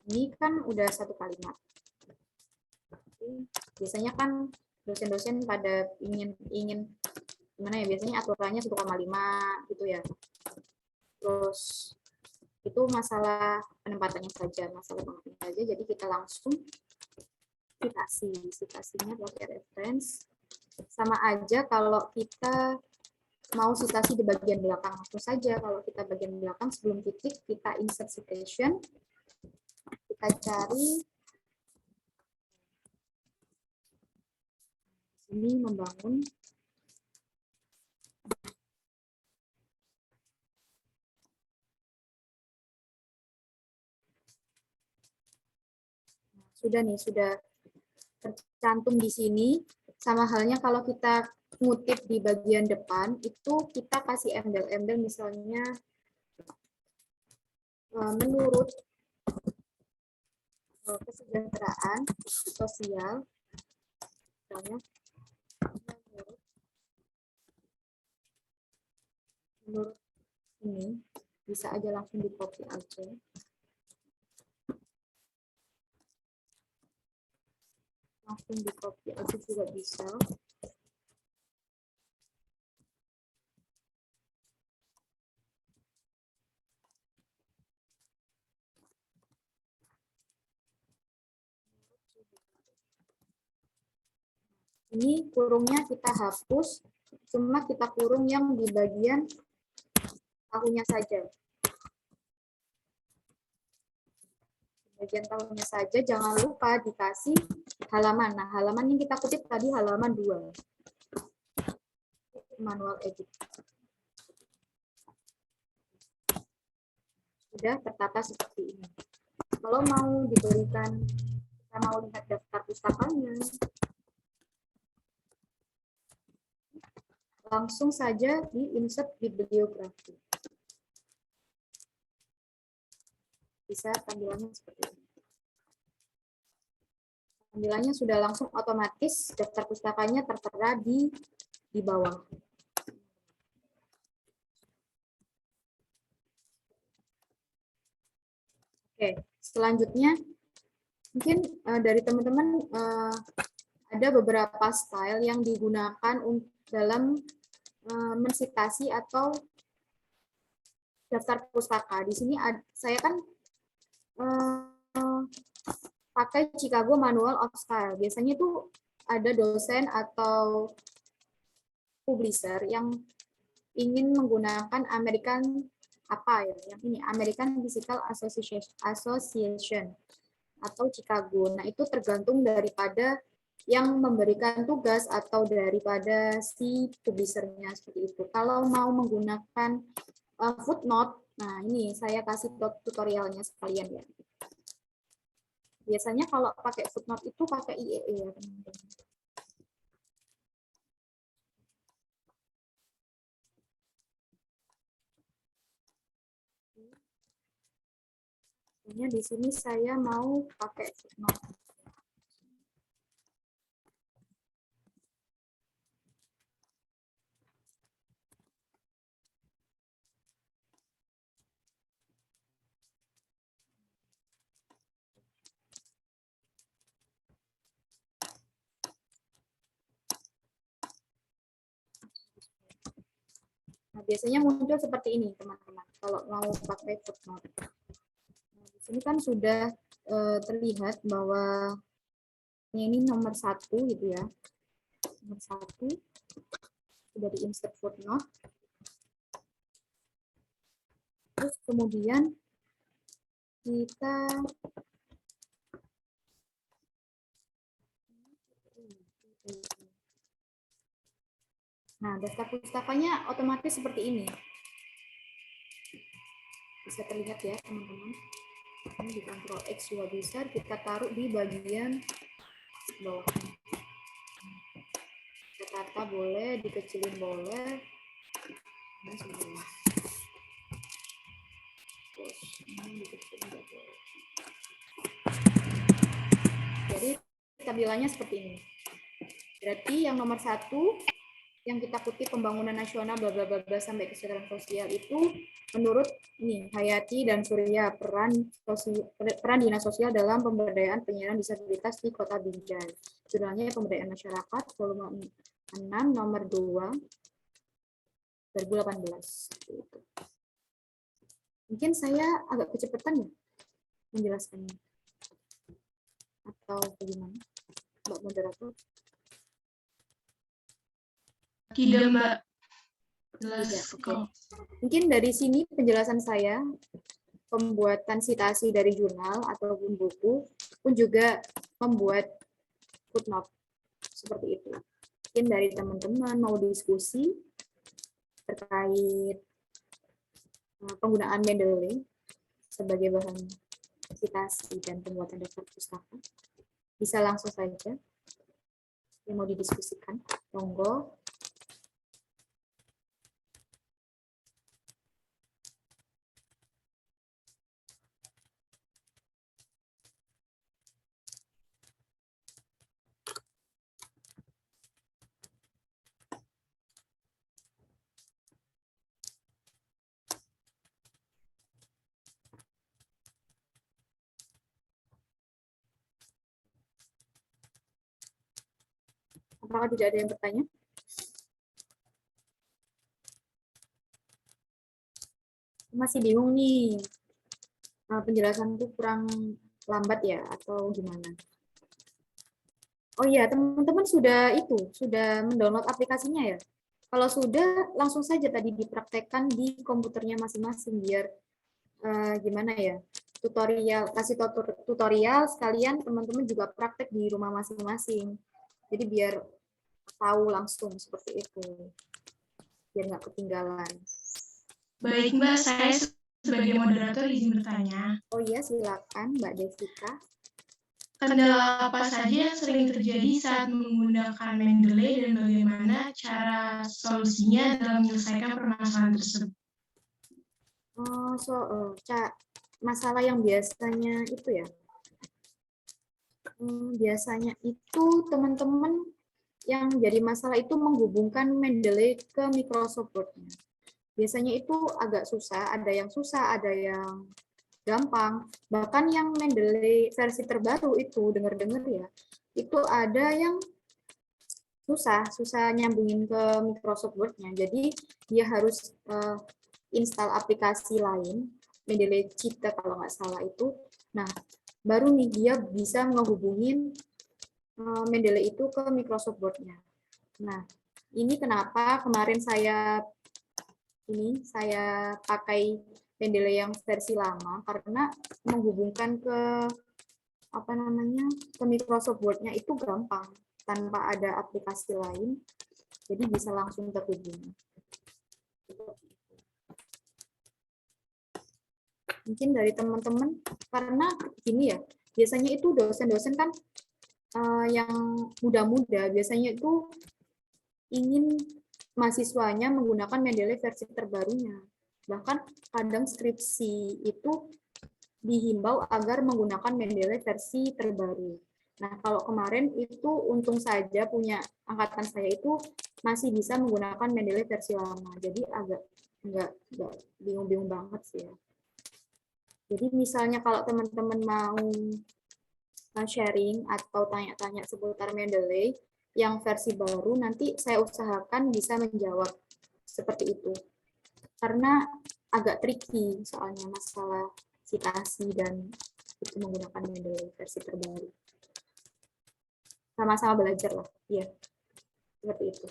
ini kan udah satu kalimat. Biasanya kan dosen-dosen pada ingin gimana ya, biasanya aturannya 1,5 gitu ya. Terus itu masalah penempatannya saja, masalah pengertiannya saja. Jadi kita langsung citasinya pakai reference. Sama aja kalau kita mau citasi di bagian belakang, langsung saja kalau kita bagian belakang sebelum titik kita insert citation, kita cari ini membangun sudah tercantum di sini. Sama halnya kalau kita ngutip di bagian depan itu kita kasih embel-embel, misalnya menurut kesejahteraan sosial, misalnya menurut ini bisa aja langsung di copy aja. Langsung di copy aja juga bisa. Ini kurungnya kita hapus, cuma kita kurung yang di bagian tahunnya saja. Bagian tahunnya saja, jangan lupa dikasih halaman. Nah, halaman yang kita kutip tadi halaman 2. Manual edit. Sudah tertata seperti ini. Kalau mau diberikan, kita mau lihat daftar pustakanya, langsung saja di insert bibliografi. Bisa tampilannya seperti ini. Tampilannya sudah langsung otomatis, daftar pustakanya tertera di bawah. Oke, selanjutnya mungkin dari teman-teman ada beberapa style yang digunakan dalam mensitasi atau daftar pustaka. Di sini saya kan pakai Chicago Manual of Style. Biasanya itu ada dosen atau publisher yang ingin menggunakan American American Physical Association atau Chicago. Nah, itu tergantung daripada yang memberikan tugas atau daripada si publishernya seperti itu. Kalau mau menggunakan footnote, nah ini saya kasih tutorialnya sekalian ya. Biasanya kalau pakai footnote itu pakai IEE ya teman-teman. Ini di sini saya mau pakai footnote. Nah, biasanya muncul seperti ini, teman-teman, kalau mau pakai footnote. Nah, di sini kan sudah terlihat bahwa ini nomor 1 gitu ya. Nomor 1 sudah di-insert footnote. Terus kemudian kita daftar pustakanya otomatis seperti ini. Bisa terlihat ya, teman-teman. Ini di Ctrl X juga bisa, kita taruh di bagian bawah. Kita tata boleh, dikecilin boleh. Ini semua. Terus ini dikecilin juga boleh. Jadi tampilannya seperti ini. Berarti yang nomor 1 yang kita kutip pembangunan nasional bla bla bla sampai kesejahteraan sosial itu menurut ini Hayati dan Surya peran dinas sosial dalam pemberdayaan penyandang disabilitas di Kota Binjai. Jurnalnya pemberdayaan masyarakat volume 6 nomor 2 2018. Mungkin saya agak kecepatan ya menjelaskannya atau bagaimana, Mbak Moderator? Tidak, Mbak. Jelas Tidak, kok. Mungkin dari sini penjelasan saya, pembuatan citasi dari jurnal ataupun buku, pun juga membuat footnote seperti itu. Mungkin dari teman-teman mau diskusi terkait penggunaan Mendeley sebagai bahan citasi dan pembuatan daftar pustaka, bisa langsung saja yang mau didiskusikan. Monggo. Apakah tidak ada yang bertanya? Masih bingung nih, penjelasanku kurang lambat ya atau gimana? Oh iya, teman-teman sudah mendownload aplikasinya ya? Kalau sudah, langsung saja tadi dipraktekkan di komputernya masing-masing biar gimana ya? Kasih tutorial sekalian teman-teman juga praktek di rumah masing-masing. Jadi biar tahu langsung seperti itu. Biar nggak ketinggalan. Baik, Mbak, saya sebagai moderator izin bertanya. Oh iya, silakan Mbak Devika. Kendala apa saja yang sering terjadi saat menggunakan Mendeley dan bagaimana cara solusinya dalam menyelesaikan permasalahan tersebut? Masalah yang biasanya itu ya, biasanya itu teman-teman yang jadi masalah itu menghubungkan Mendeley ke Microsoft Word-nya. Biasanya itu agak susah, ada yang gampang. Bahkan yang Mendeley versi terbaru itu, dengar-dengar ya, itu ada yang susah nyambungin ke Microsoft Word-nya. Jadi dia harus install aplikasi lain, Mendeley Cita kalau nggak salah itu. Nah, baru nih dia bisa menghubungin Mendeley itu ke Microsoft Word-nya. Nah, ini kenapa kemarin saya pakai Mendeley yang versi lama karena menghubungkan ke ke Microsoft Word-nya itu gampang tanpa ada aplikasi lain, jadi bisa langsung terhubung. Mungkin dari teman-teman, karena gini ya, biasanya itu dosen-dosen kan yang muda-muda biasanya itu ingin mahasiswanya menggunakan Mendeley versi terbarunya. Bahkan kadang skripsi itu dihimbau agar menggunakan Mendeley versi terbaru. Nah, kalau kemarin itu untung saja punya angkatan saya itu masih bisa menggunakan Mendeley versi lama. Jadi agak nggak bingung-bingung banget sih ya. Jadi misalnya kalau teman-teman mau sharing atau tanya-tanya seputar Mendeley yang versi baru, nanti saya usahakan bisa menjawab seperti itu. Karena agak tricky soalnya masalah citasi dan itu menggunakan Mendeley versi terbaru. Sama-sama belajar lah, ya seperti itu.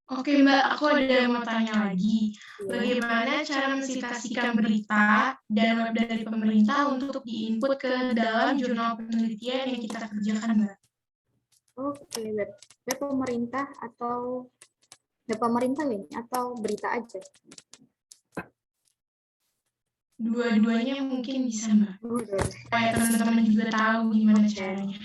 Oke Mbak, aku ada mau tanya lagi. Bagaimana cara mensitasikan berita dan web dari pemerintah untuk diinput ke dalam jurnal penelitian yang kita kerjakan, Mbak? Oke, web pemerintah atau web pemerintah ini atau berita aja? Dua-duanya mungkin bisa, Mbak. Supaya Supaya teman-teman juga tahu gimana caranya.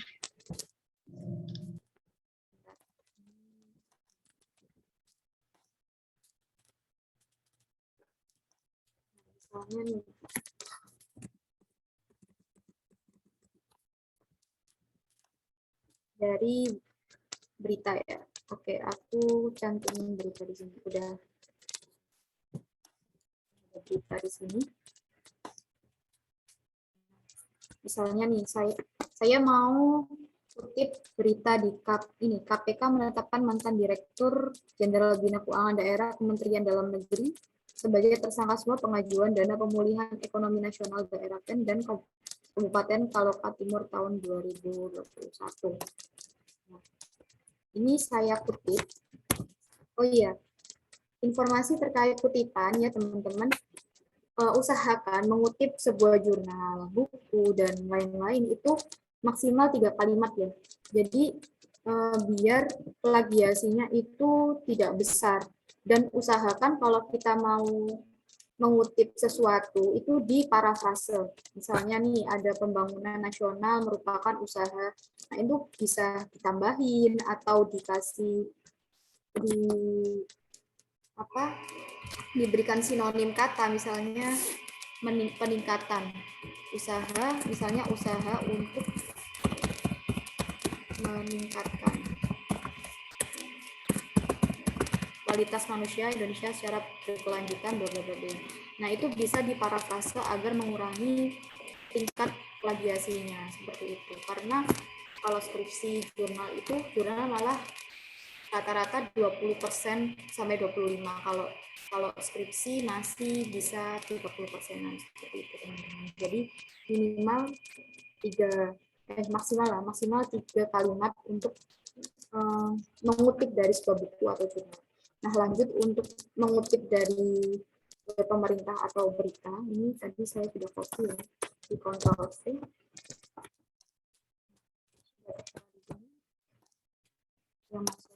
misalnya nih, dari berita ya. Oke, aku cantumin berita di sini. Udah ada berita di sini. Misalnya nih, saya mau kutip berita di KPK menetapkan mantan Direktur Jenderal Bina Keuangan Daerah Kementerian Dalam Negeri sebagai tersangka semua pengajuan dana pemulihan ekonomi nasional daerah PEN dan Kabupaten Kaloka Timur tahun 2021. Nah, ini saya kutip. Oh iya, informasi terkait kutipan ya teman-teman. Usahakan mengutip sebuah jurnal, buku, dan lain-lain itu maksimal 3 kalimat ya. Jadi biar plagiasinya itu tidak besar. Dan usahakan kalau kita mau mengutip sesuatu itu di parafrase. Misalnya nih ada pembangunan nasional merupakan usaha. Nah itu bisa ditambahin atau dikasih diberikan sinonim kata, misalnya peningkatan usaha, misalnya usaha untuk meningkatkan kualitas manusia Indonesia secara berkelanjutan, bla bla bla. Nah, itu bisa diparafrase agar mengurangi tingkat plagiasinya seperti itu. Karena kalau skripsi jurnal malah rata-rata 20% sampai 25%. Kalau skripsi masih bisa 30%-an seperti itu, teman-teman. Jadi maksimal 3 kalimat untuk mengutip dari sebuah buku atau jurnal. Nah, lanjut untuk mengutip dari pemerintah atau berita, ini tadi saya sudah copy ya, di Ctrl C. Yang masuk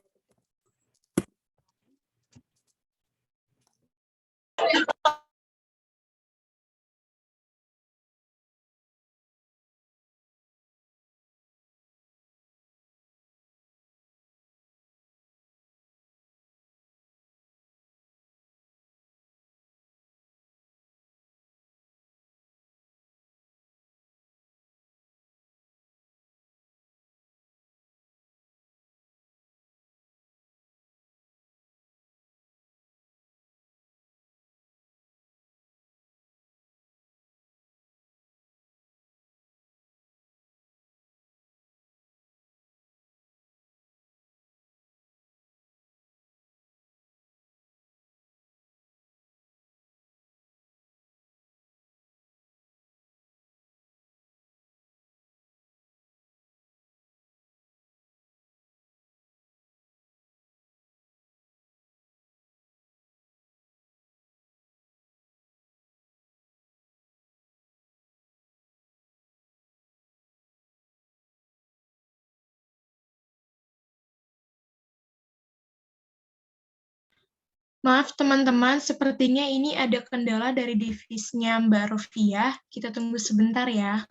Maaf teman-teman, sepertinya ini ada kendala dari device-nya Mbak Rofiah. Kita tunggu sebentar ya.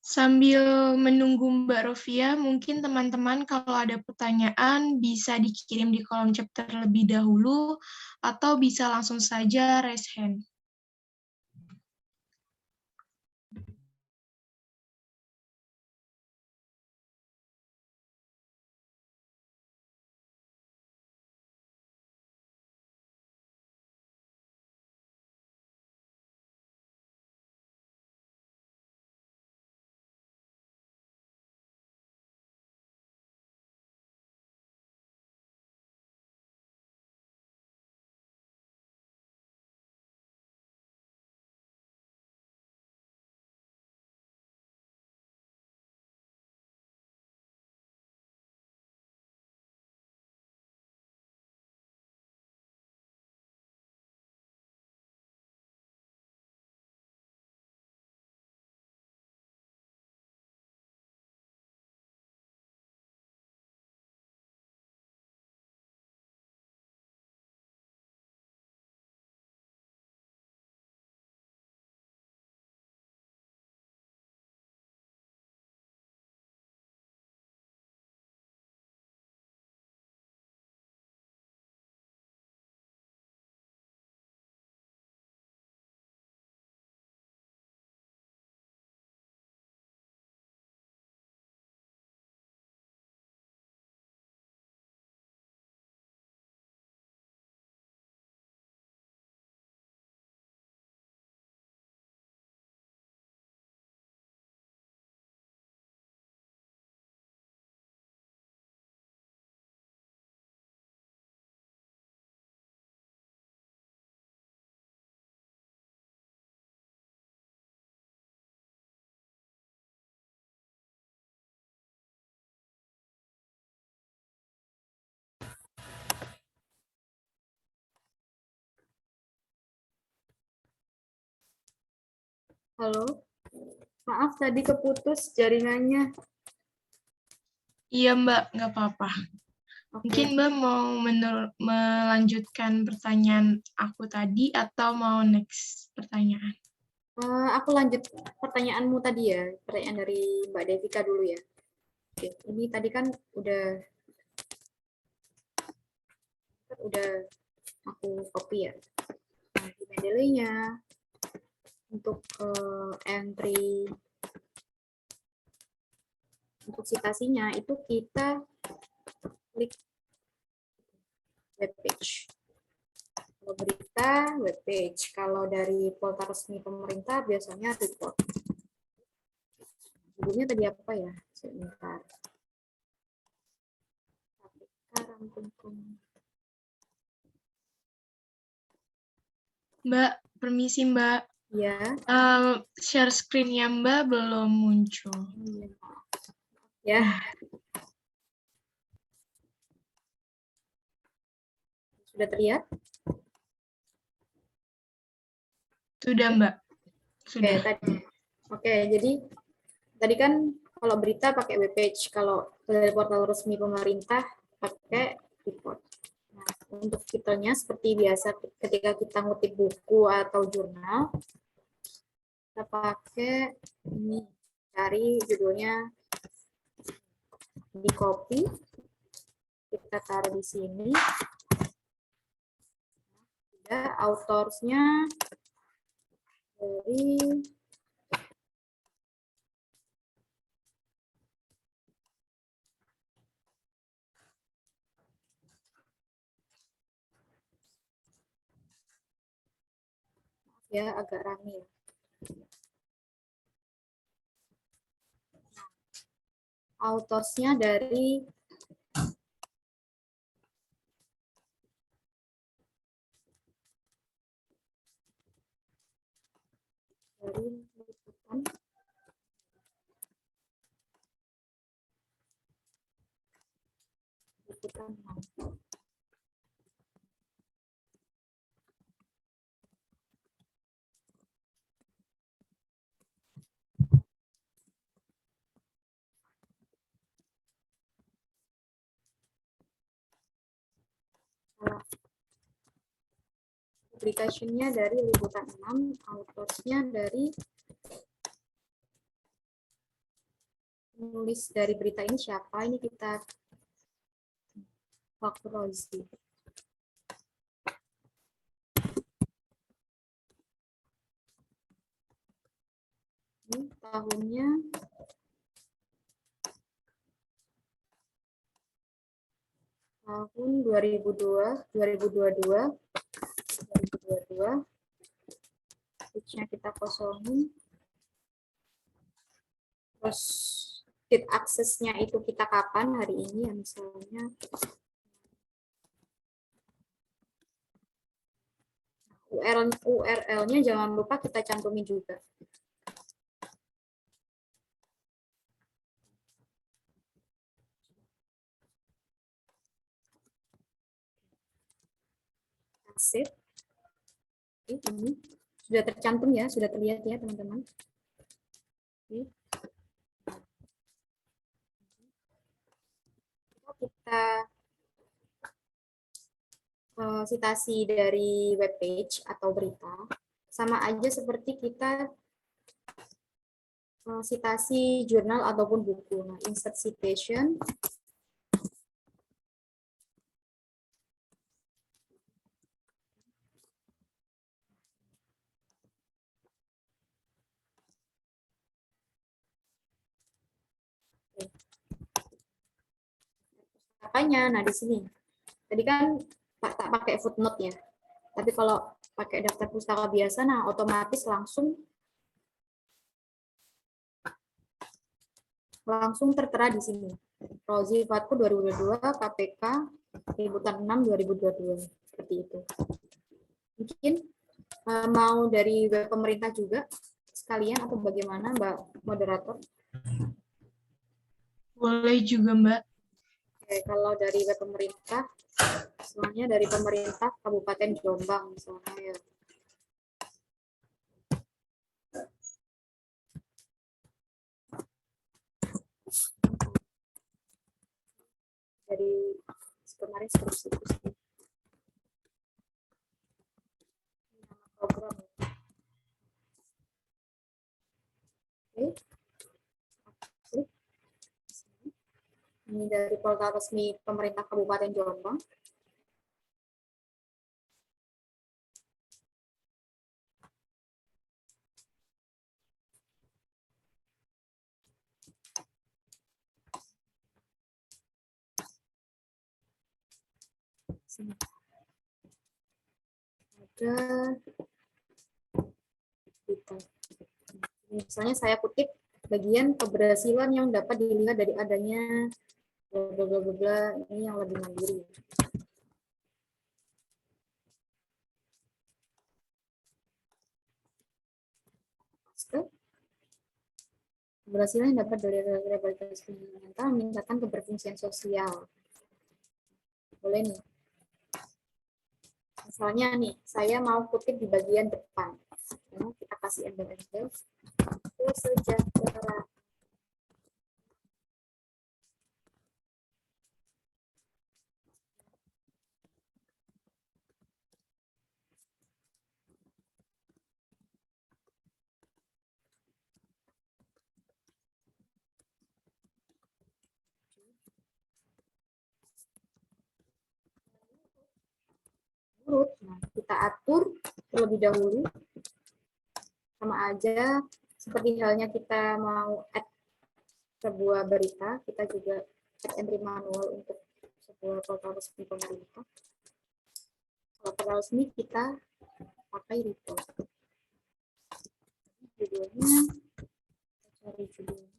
Sambil menunggu Mbak Rofiah, mungkin teman-teman kalau ada pertanyaan bisa dikirim di kolom chat terlebih dahulu, atau bisa langsung saja raise hand. Halo, maaf tadi keputus jaringannya. Iya Mbak, nggak apa-apa. Oke. Mungkin Mbak mau melanjutkan pertanyaan aku tadi atau mau next pertanyaan? Aku lanjut pertanyaanmu tadi ya, pertanyaan dari Mbak Devika dulu ya. Oke, ini tadi kan udah aku copy ya. Nah, di Mendeley-nya untuk entry untuk citasinya itu kita klik web page. Kalau berita, web page. Kalau dari portal resmi pemerintah biasanya report. Judulnya tadi apa ya? Sebentar. Mbak, permisi Mbak. Ya. Share screen-nya Mbak belum muncul. Ya. Sudah terlihat? Sudah Mbak. Sudah. Oke, Oke, jadi tadi kan kalau berita pakai webpage, kalau dari portal resmi pemerintah pakai report. Nah, untuk titelnya seperti biasa ketika kita ngutip buku atau jurnal, kita pakai ini, cari judulnya, di copy, kita taruh di sini. Ya, autorsnya dari ya agak rame ya. Autorsnya dari liputan. Liputan 6. Publication-nya dari liputan 6, autorsnya dari penulis dari berita ini siapa? Ini kita Fakrozi. Ini tahunnya tahun 2022. Page-nya kita kosongin. Terus date aksesnya itu kita kapan, hari ini ya misalnya. URL-nya jangan lupa kita cantumin juga. Save. Ini sudah tercantum ya, sudah terlihat ya teman-teman. Kita citasi dari web page atau berita, sama aja seperti kita citasi jurnal ataupun buku. Nah, insert citation. Apanya? Nah, di sini. Tadi kan tak pakai footnote ya. Tapi kalau pakai daftar pustaka biasa, nah otomatis langsung tertera di sini. Rozi Fatku 2022, KPK liputan 6 2022. Seperti itu. Mungkin mau dari web pemerintah juga sekalian atau bagaimana Mbak Moderator? Boleh juga, Mbak. Oke, kalau dari web pemerintah, semuanya dari pemerintah Kabupaten Jombang misalnya ya. Dari kemarin skripsi program. Oke. Ini dari portal resmi pemerintah Kabupaten Jombang. Sini. Ada misalnya saya kutip bagian keberhasilan yang dapat dilihat dari adanya bla bla bla bla, ini yang lebih mandiri. Keberhasilan yang dapat dari rehabilitasi mental meningkatkan keberfungsian sosial. Boleh nih. Misalnya nih, saya mau kutip di bagian depan. Ya, kita kasih embel-embel. Kesejahteraan. Nah, kita atur terlebih dahulu. Sama aja seperti halnya kita mau add sebuah berita, kita juga add entry manual untuk sebuah portal resmi pemerintah. Kalau portal resmi kita pakai report. Judulnya, cari judulnya.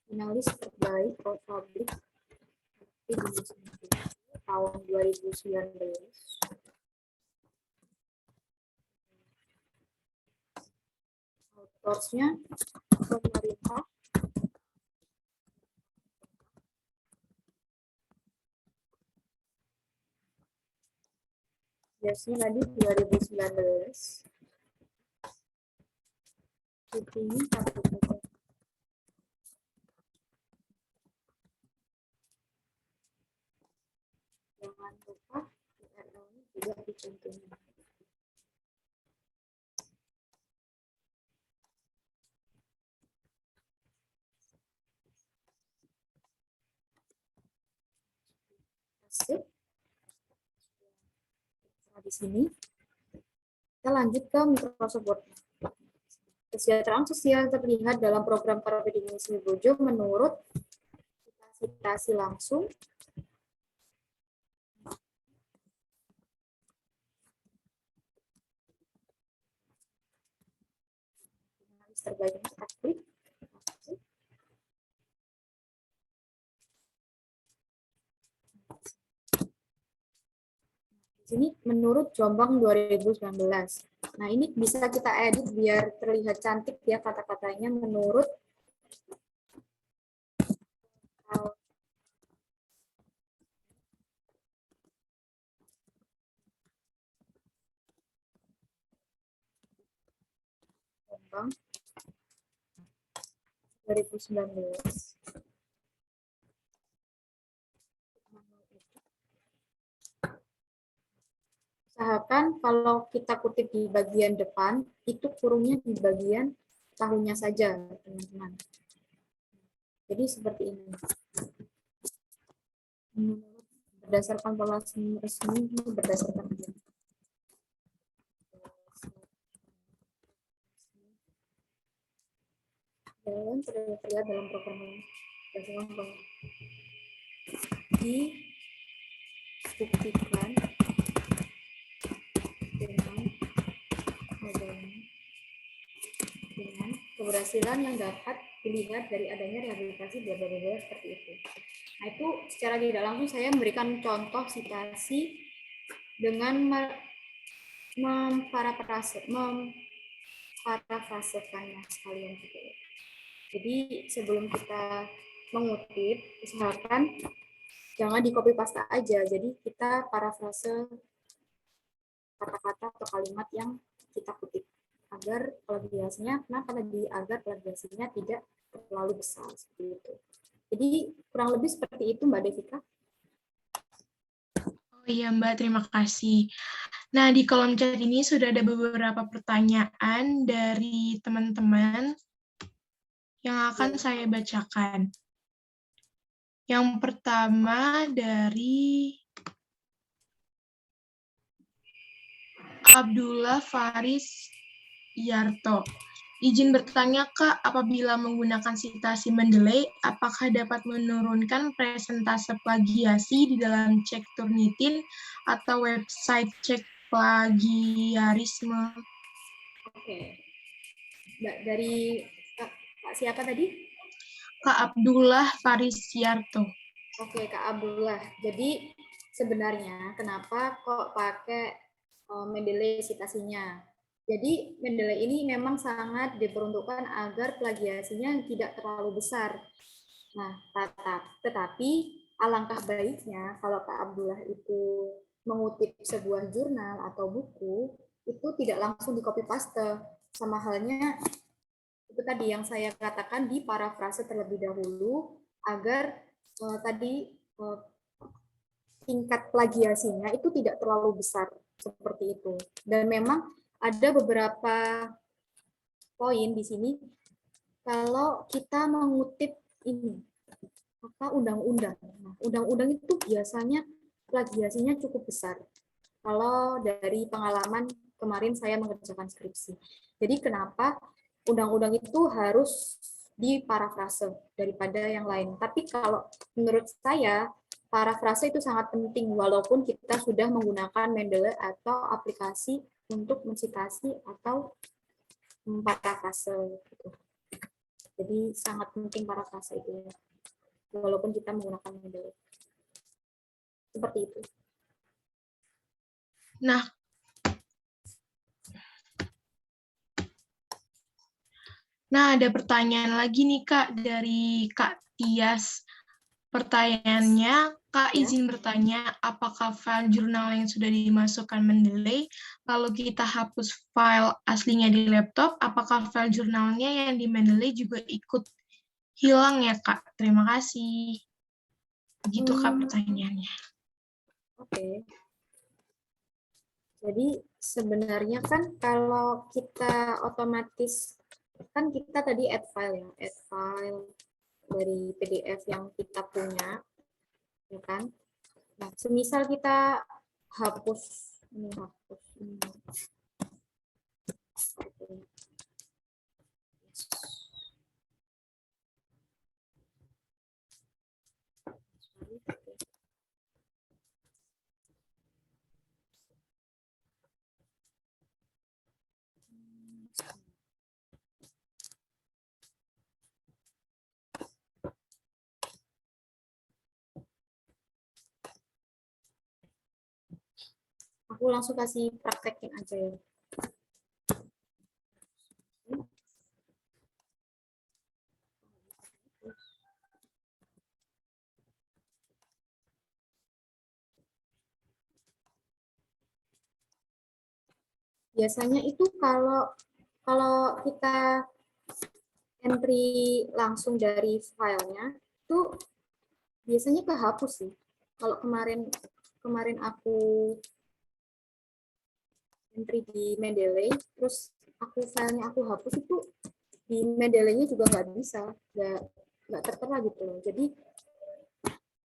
Finalis terbaik for public tahun 2019. Authors-nya pemerintah. Biasanya tadi 2019. Ini satu. Jangan lupa URL-nya juga dicantumin. Sip. Nah, di sini kita lanjut ke Microsoft Word. Kesejahteraan sosial terlihat dalam program Parapedimisi Bojo menurut citasi langsung. Terbaiknya kita klik. Di sini menurut Jombang 2019. Nah, ini bisa kita edit biar terlihat cantik ya kata-katanya menurut Jombang 2019. Usahakan kalau kita kutip di bagian depan, itu kurungnya di bagian tahunnya saja, teman-teman. Jadi seperti ini. Berdasarkan pola resmi, berdasarkan dan terlihat dalam program ini. Dibuktikan dengan keberhasilan yang dapat dilihat dari adanya rehabilitasi bla-bla-bla seperti itu. Nah, itu secara tidak langsung saya memberikan contoh sitasi dengan memparafrasekannya sekalian gitu. Jadi sebelum kita mengutip, usahakan jangan di copy paste aja. Jadi kita parafrase kata-kata atau kalimat yang kita kutip agar plagiasinya, kenapa tadi agar plagiasinya tidak terlalu besar seperti itu. Jadi kurang lebih seperti itu Mbak Devika. Oh iya Mbak, terima kasih. Nah, di kolom chat ini sudah ada beberapa pertanyaan dari teman-teman yang akan saya bacakan. Yang pertama dari Abdullah Faris Yarto. Izin bertanya, Kak, apabila menggunakan sitasi Mendeley, apakah dapat menurunkan presentase plagiasi di dalam cek Turnitin atau website cek plagiarisme? Oke. Mbak, dari Kak siapa tadi? Kak Abdullah Farisiarto. Oke, Kak Abdullah. Jadi sebenarnya kenapa kok pakai Mendeley sitasinya? Jadi Mendeley ini memang sangat diperuntukkan agar plagiasinya tidak terlalu besar. Nah, tetapi alangkah baiknya kalau Kak Abdullah itu mengutip sebuah jurnal atau buku, itu tidak langsung di copy paste. Sama halnya itu tadi yang saya katakan, di parafrase terlebih dahulu agar tingkat plagiasinya itu tidak terlalu besar seperti itu. Dan memang ada beberapa poin di sini kalau kita mengutip ini undang-undang. Nah, undang-undang itu biasanya plagiasinya cukup besar. Kalau dari pengalaman kemarin saya mengerjakan skripsi. Jadi kenapa undang-undang itu harus diparafrase daripada yang lain. Tapi kalau menurut saya, parafrase itu sangat penting walaupun kita sudah menggunakan Mendeley atau aplikasi untuk mensitasi atau parafrase. Jadi sangat penting parafrase itu, walaupun kita menggunakan Mendeley. Seperti itu. Nah, ada pertanyaan lagi nih Kak dari Kak Tias. Pertanyaannya, Kak izin bertanya, apakah file jurnal yang sudah dimasukkan Mendeley, lalu kita hapus file aslinya di laptop, apakah file jurnalnya yang di Mendeley juga ikut hilang ya Kak? Terima kasih. Begitu Kak pertanyaannya. Oke. Jadi sebenarnya kan kalau kita otomatis, kan kita tadi add file ya, add file dari PDF yang kita punya, ya kan? Nah, semisal kita hapus ini. Aku langsung kasih praktekin aja ya. Biasanya itu kalau kita entry langsung dari filenya itu biasanya kehapus sih. Kalau kemarin aku entry di Mendeley, terus filenya aku hapus, itu di Mendeley-nya juga nggak bisa, nggak tertera gitu loh. Jadi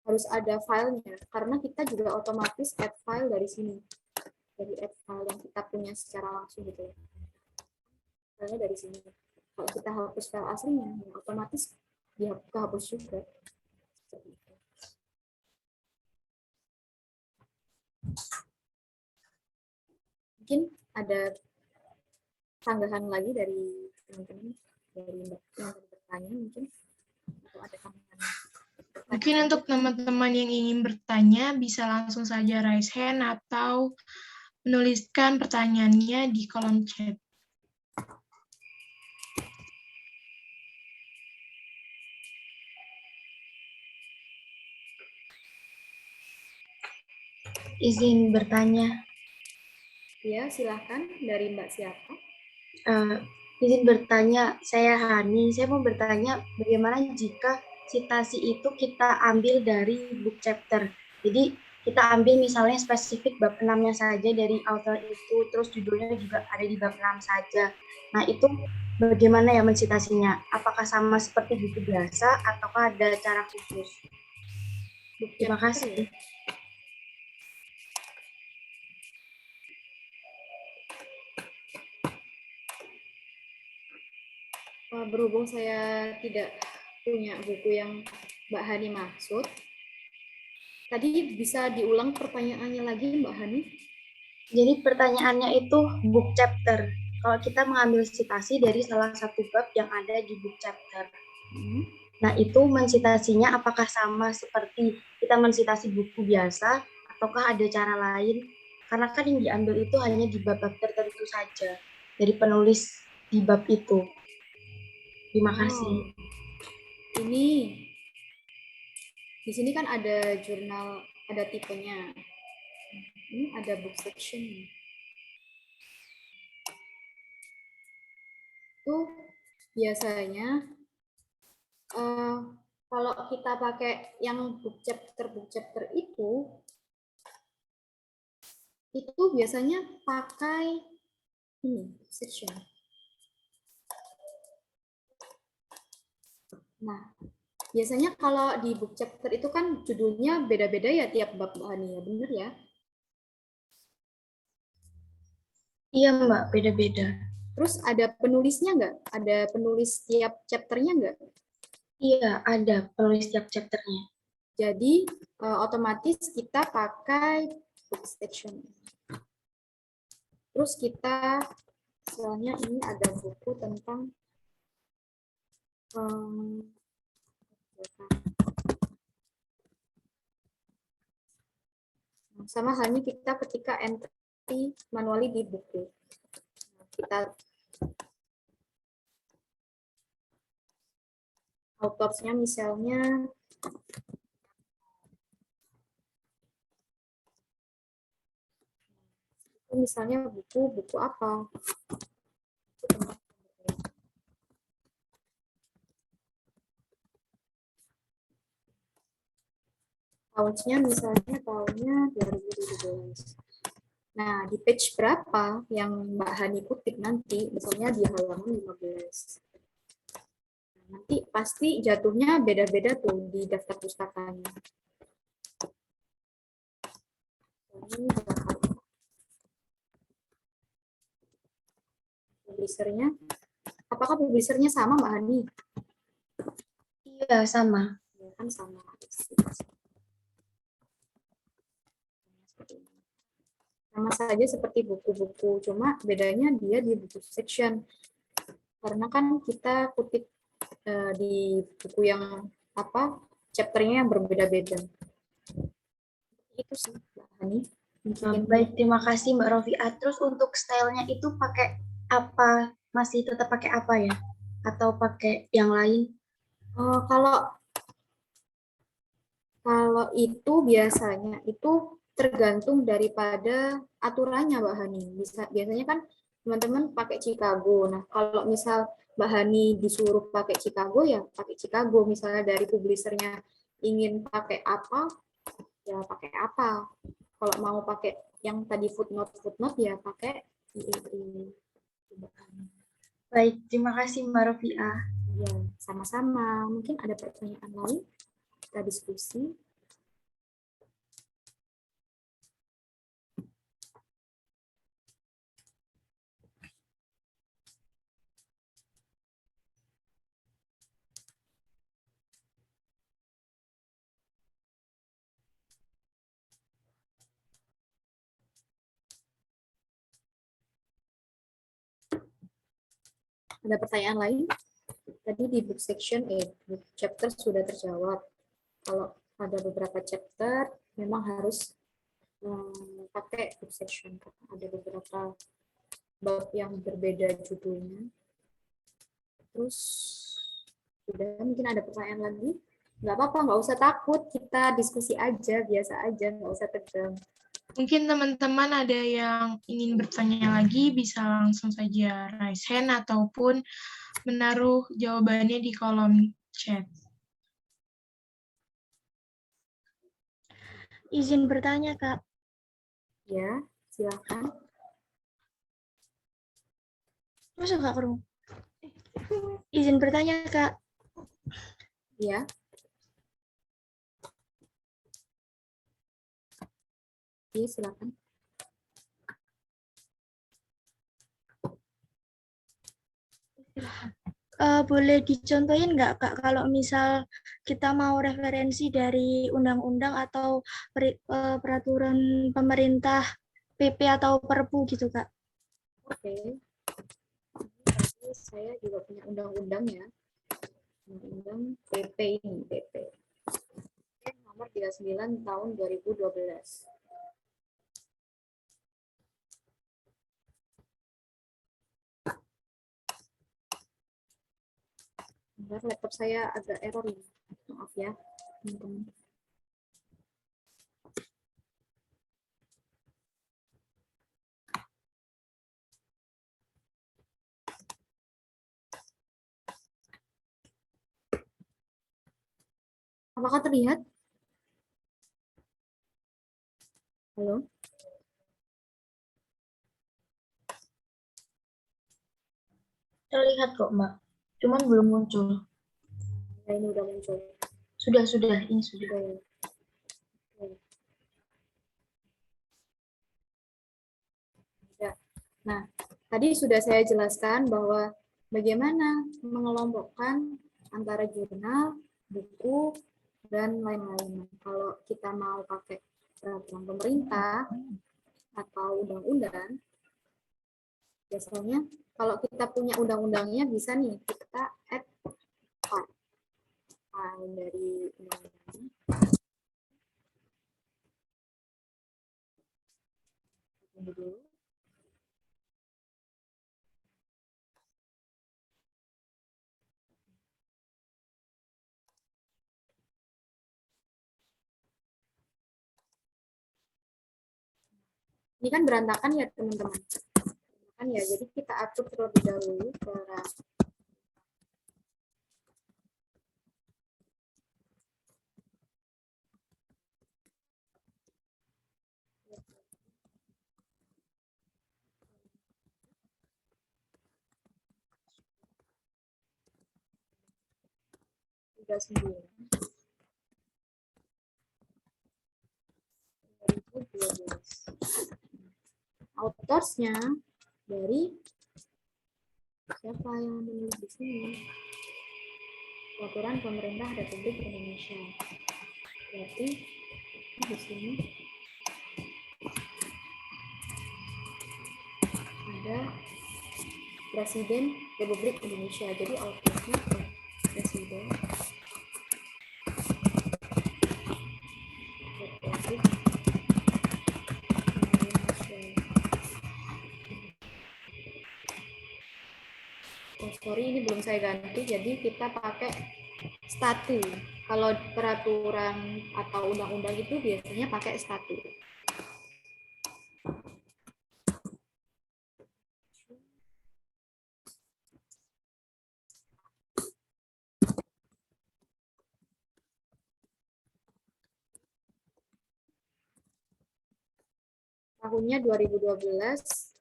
harus ada filenya, karena kita juga otomatis add file dari sini, dari add file yang kita punya secara langsung gitu ya. Filenya dari sini. Kalau kita hapus file aslinya, ya otomatis dia kehapus juga. Mungkin ada tanggapan lagi dari teman-teman, dari Mbak yang bertanya mungkin, atau ada tambahan. Mungkin untuk teman-teman yang ingin bertanya bisa langsung saja raise hand atau menuliskan pertanyaannya di kolom chat. Izin bertanya. Ya, silahkan. Dari Mbak siapa? Izin bertanya, saya Hani. Saya mau bertanya bagaimana jika citasi itu kita ambil dari book chapter. Jadi kita ambil misalnya spesifik bab 6-nya saja dari author itu, terus judulnya juga ada di bab 6 saja. Nah, itu bagaimana ya mencitasinya? Apakah sama seperti buku biasa ataukah ada cara khusus? Terima kasih. Berhubung saya tidak punya buku yang Mbak Hani maksud, tadi bisa diulang pertanyaannya lagi Mbak Hani? Jadi pertanyaannya itu book chapter. Kalau kita mengambil citasi dari salah satu bab yang ada di book chapter. Nah, itu mensitasinya apakah sama seperti kita mensitasi buku biasa ataukah ada cara lain? Karena kan yang diambil itu hanya di bab-bab tertentu saja dari penulis di bab itu. Terima kasih. Ini Di sini kan ada jurnal, ada tipenya. Ini ada book section. Itu biasanya kalau kita pakai yang book chapter itu biasanya pakai ini section. Nah, biasanya kalau di book chapter itu kan judulnya beda-beda ya tiap bab bahannya, bener ya? Iya Mbak, beda-beda. Terus ada penulisnya nggak? Ada penulis tiap chapternya nggak? Iya, ada penulis tiap chapternya. Jadi otomatis kita pakai book section. Terus kita, misalnya ini ada buku tentang sama halnya kita ketika entry manually di buku. Kita autorsnya misalnya buku apa? Tahunnya misalnya tahunnya 2017. Nah, di page berapa yang Mbak Hani kutip nanti, misalnya di halaman 15. Nanti pasti jatuhnya beda-beda tuh di daftar pustakanya. Publishernya, apakah publishernya sama Mbak Hani? Iya, sama. Ya, kan sama. Sama saja seperti buku-buku, cuma bedanya dia di buku section. Karena kan kita kutip di buku yang apa, chapternya yang berbeda-beda. Itu sih, Mbak Hani. Baik, terima kasih Mbak Rofiah. Terus untuk stylenya itu pakai apa? Masih tetap pakai apa ya? Atau pakai yang lain? Kalau itu biasanya itu tergantung daripada aturannya Mbak Hani. Biasanya kan teman-teman pakai Chicago. Nah, kalau misal Mbak Hani disuruh pakai Chicago ya pakai Chicago. Misalnya dari publishernya ingin pakai apa, ya pakai apa. Kalau mau pakai yang tadi footnote ya pakai IEI. Baik, terima kasih Mbak Rofiah. Ya, sama-sama. Mungkin ada pertanyaan lain? Kita diskusi. Ada pertanyaan lain? Tadi di book section, book chapter sudah terjawab. Kalau ada beberapa chapter, memang harus pakai book section. Ada beberapa bab yang berbeda judulnya. Terus, sudah mungkin ada pertanyaan lagi? Nggak apa-apa, nggak usah takut. Kita diskusi aja, biasa aja, nggak usah tegang. Mungkin teman-teman ada yang ingin bertanya lagi, bisa langsung saja raise hand ataupun menaruh jawabannya di kolom chat. Izin bertanya, Kak. Ya, silakan. Masa Kak Kru? Izin bertanya, Kak. Ya. Iya, silakan. Boleh dicontohin nggak, Kak, kalau misal kita mau referensi dari undang-undang atau peraturan pemerintah PP atau Perpu gitu, Kak? Oke. Saya juga punya undang-undang ya. Undang-undang PP ini, PP. Nomor 39 tahun 2012. Bentar, laptop saya agak error ini. Maaf ya, teman-teman. Apakah terlihat? Halo? Terlihat kok, Mbak. Cuman belum muncul. Nah, ini udah muncul. Sudah, ini sudah. Oke. Ya. Nah, tadi sudah saya jelaskan bahwa bagaimana mengelompokkan antara jurnal, buku, dan lain-lain. Kalau kita mau pakai peraturan pemerintah atau undang-undang, biasanya kalau kita punya undang-undangnya bisa nih kita add file dari undang-undangnya. Tunggu dulu. Ini kan berantakan ya teman-teman. Kan ya, jadi kita atur terlebih dahulu cara tiga 2012. Autorsnya dari siapa yang menulis di sini? Peraturan Pemerintah Republik Indonesia. Berarti di sini ada Presiden Republik Indonesia. Jadi autorsnya Presiden Republik Indonesia. Oh, sorry, ini belum saya ganti. Jadi kita pakai statu. Kalau peraturan atau undang-undang itu biasanya pakai statu. Tahunnya 2012.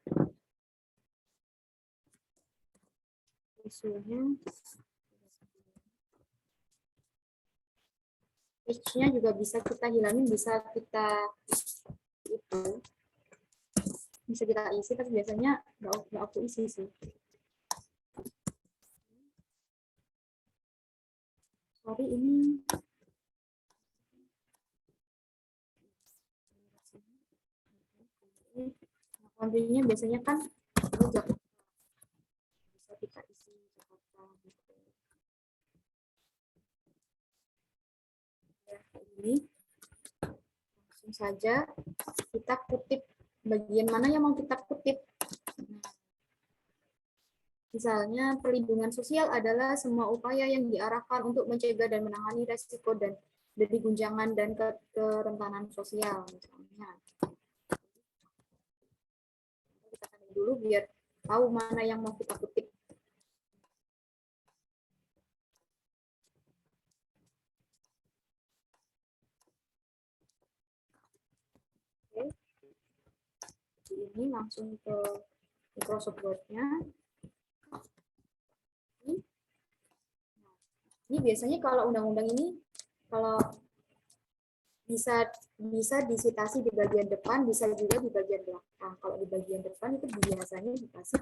Isunya page-nya juga bisa kita hilangin, bisa kita isi, tapi biasanya nggak aku isi sih. Sorry, ini kontennya biasanya kan bisa kita isi Jakarta gitu. Ya, ini langsung saja kita kutip bagian mana yang mau kita kutip. Misalnya, perlindungan sosial adalah semua upaya yang diarahkan untuk mencegah dan menangani resiko dan dari guncangan dan kerentanan sosial. Misalnya, kita cari dulu biar tahu mana yang mau kita kutip. Oke. Ini langsung ke Microsoft Word-nya. Ini biasanya kalau undang-undang ini kalau bisa disitasi di bagian depan, bisa juga di bagian belakang. Kalau di bagian depan itu biasanya dikasih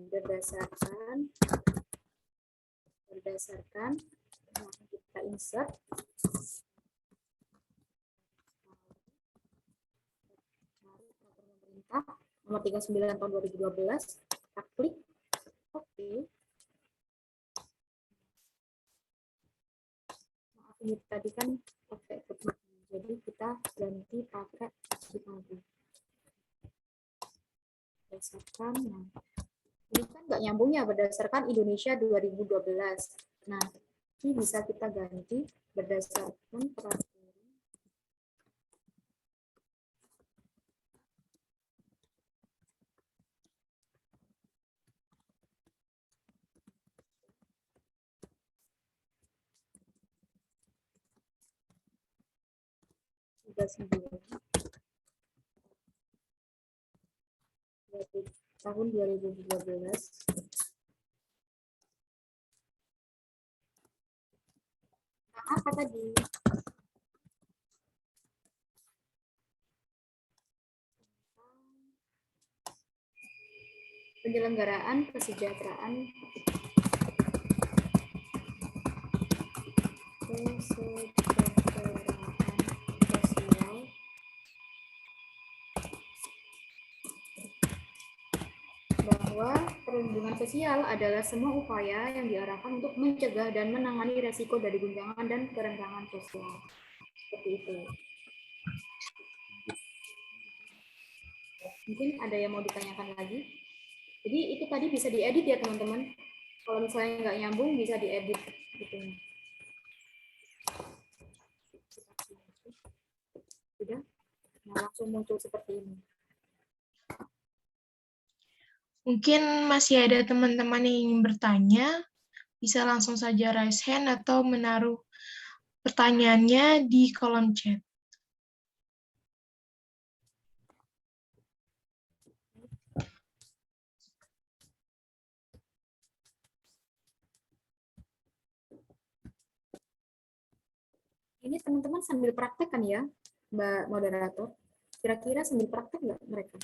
berdasarkan kita insert pemerintah nomor 39 tahun 2012, kita klik oke. Maaf, ini tadi kan pakai footnote, jadi kita ganti pakai footnote. Berdasarkan, nah, ini kan nggak nyambung ya, berdasarkan Indonesia 2012. Nah, ini bisa kita ganti berdasarkan peraturan. tahun 2012. Nah, apa tadi? Penyelenggaraan kesejahteraan sosial bahwa perlindungan sosial adalah semua upaya yang diarahkan untuk mencegah dan menangani resiko dari guncangan dan kerenggangan sosial. Seperti itu. Mungkin ada yang mau ditanyakan lagi? Jadi itu tadi bisa diedit ya teman-teman. Kalau misalnya nggak nyambung bisa diedit gitu. Sudah, nah langsung muncul seperti ini. Mungkin masih ada teman-teman yang ingin bertanya, bisa langsung saja raise hand atau menaruh pertanyaannya di kolom chat. Ini teman-teman sambil praktek kan ya, Mbak Moderator? Kira-kira sambil praktek nggak mereka?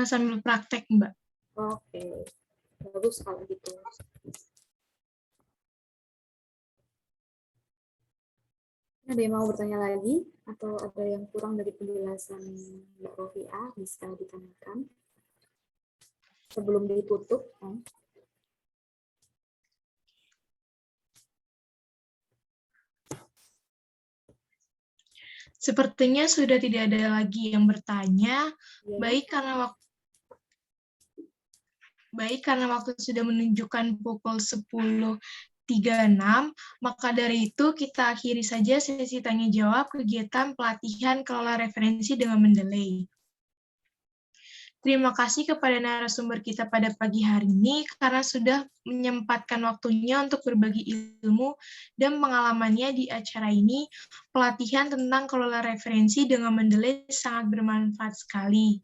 Sambil praktek, Mbak. Oke, bagus kalau gitu. Ada yang mau bertanya lagi? Atau ada yang kurang dari penjelasan Mbak Rofiah? Bisa ditanyakan sebelum ditutup. Sepertinya sudah tidak ada lagi yang bertanya. Ya. Baik karena waktu sudah menunjukkan pukul 10.36, maka dari itu kita akhiri saja sesi tanya-jawab kegiatan pelatihan kelola referensi dengan Mendeley. Terima kasih kepada narasumber kita pada pagi hari ini karena sudah menyempatkan waktunya untuk berbagi ilmu dan pengalamannya di acara ini. Pelatihan tentang kelola referensi dengan Mendeley sangat bermanfaat sekali.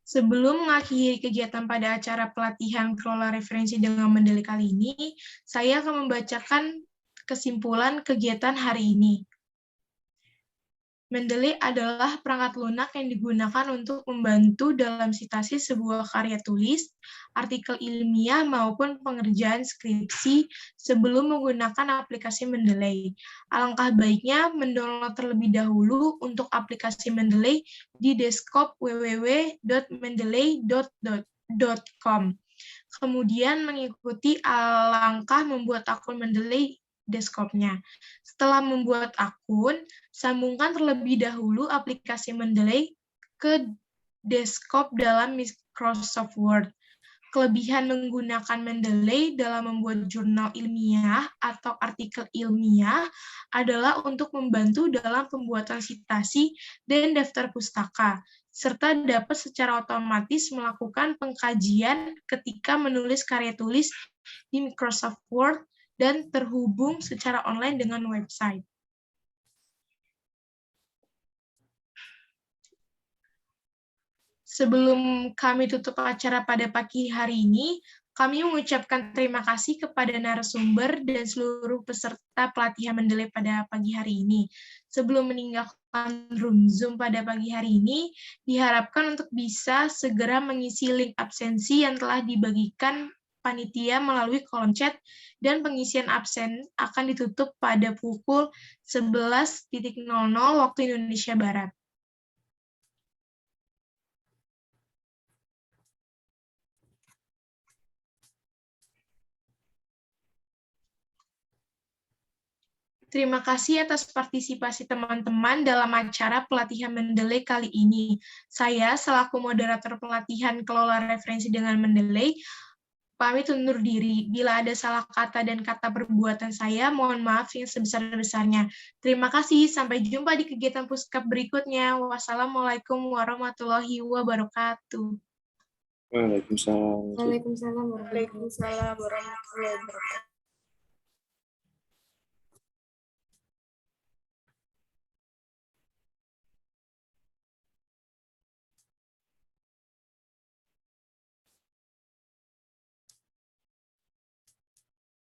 Sebelum mengakhiri kegiatan pada acara pelatihan kelola referensi dengan Mendeley kali ini, saya akan membacakan kesimpulan kegiatan hari ini. Mendeley adalah perangkat lunak yang digunakan untuk membantu dalam sintesis sebuah karya tulis, artikel ilmiah maupun pengerjaan skripsi sebelum menggunakan aplikasi Mendeley. Alangkah baiknya mendownload terlebih dahulu untuk aplikasi Mendeley di desktop www.mendeley.com. Kemudian mengikuti langkah membuat akun Mendeley desktop-nya. Setelah membuat akun, sambungkan terlebih dahulu aplikasi Mendeley ke desktop dalam Microsoft Word. Kelebihan menggunakan Mendeley dalam membuat jurnal ilmiah atau artikel ilmiah adalah untuk membantu dalam pembuatan sitasi dan daftar pustaka, serta dapat secara otomatis melakukan pengkajian ketika menulis karya tulis di Microsoft Word dan terhubung secara online dengan website. Sebelum kami tutup acara pada pagi hari ini, kami mengucapkan terima kasih kepada narasumber dan seluruh peserta pelatihan Mendeley pada pagi hari ini. Sebelum meninggalkan room Zoom pada pagi hari ini, diharapkan untuk bisa segera mengisi link absensi yang telah dibagikan panitia melalui kolom chat, dan pengisian absen akan ditutup pada pukul 11.00 waktu Indonesia Barat. Terima kasih atas partisipasi teman-teman dalam acara pelatihan Mendeley kali ini. Saya, selaku moderator pelatihan kelola referensi dengan Mendeley, pamit undur diri. Bila ada salah kata dan kata perbuatan saya, mohon maaf yang sebesar-besarnya. Terima kasih, sampai jumpa di kegiatan puskap berikutnya. Wassalamualaikum warahmatullahi wabarakatuh. Waalaikumsalam. Waalaikumsalam warahmatullahi wabarakatuh.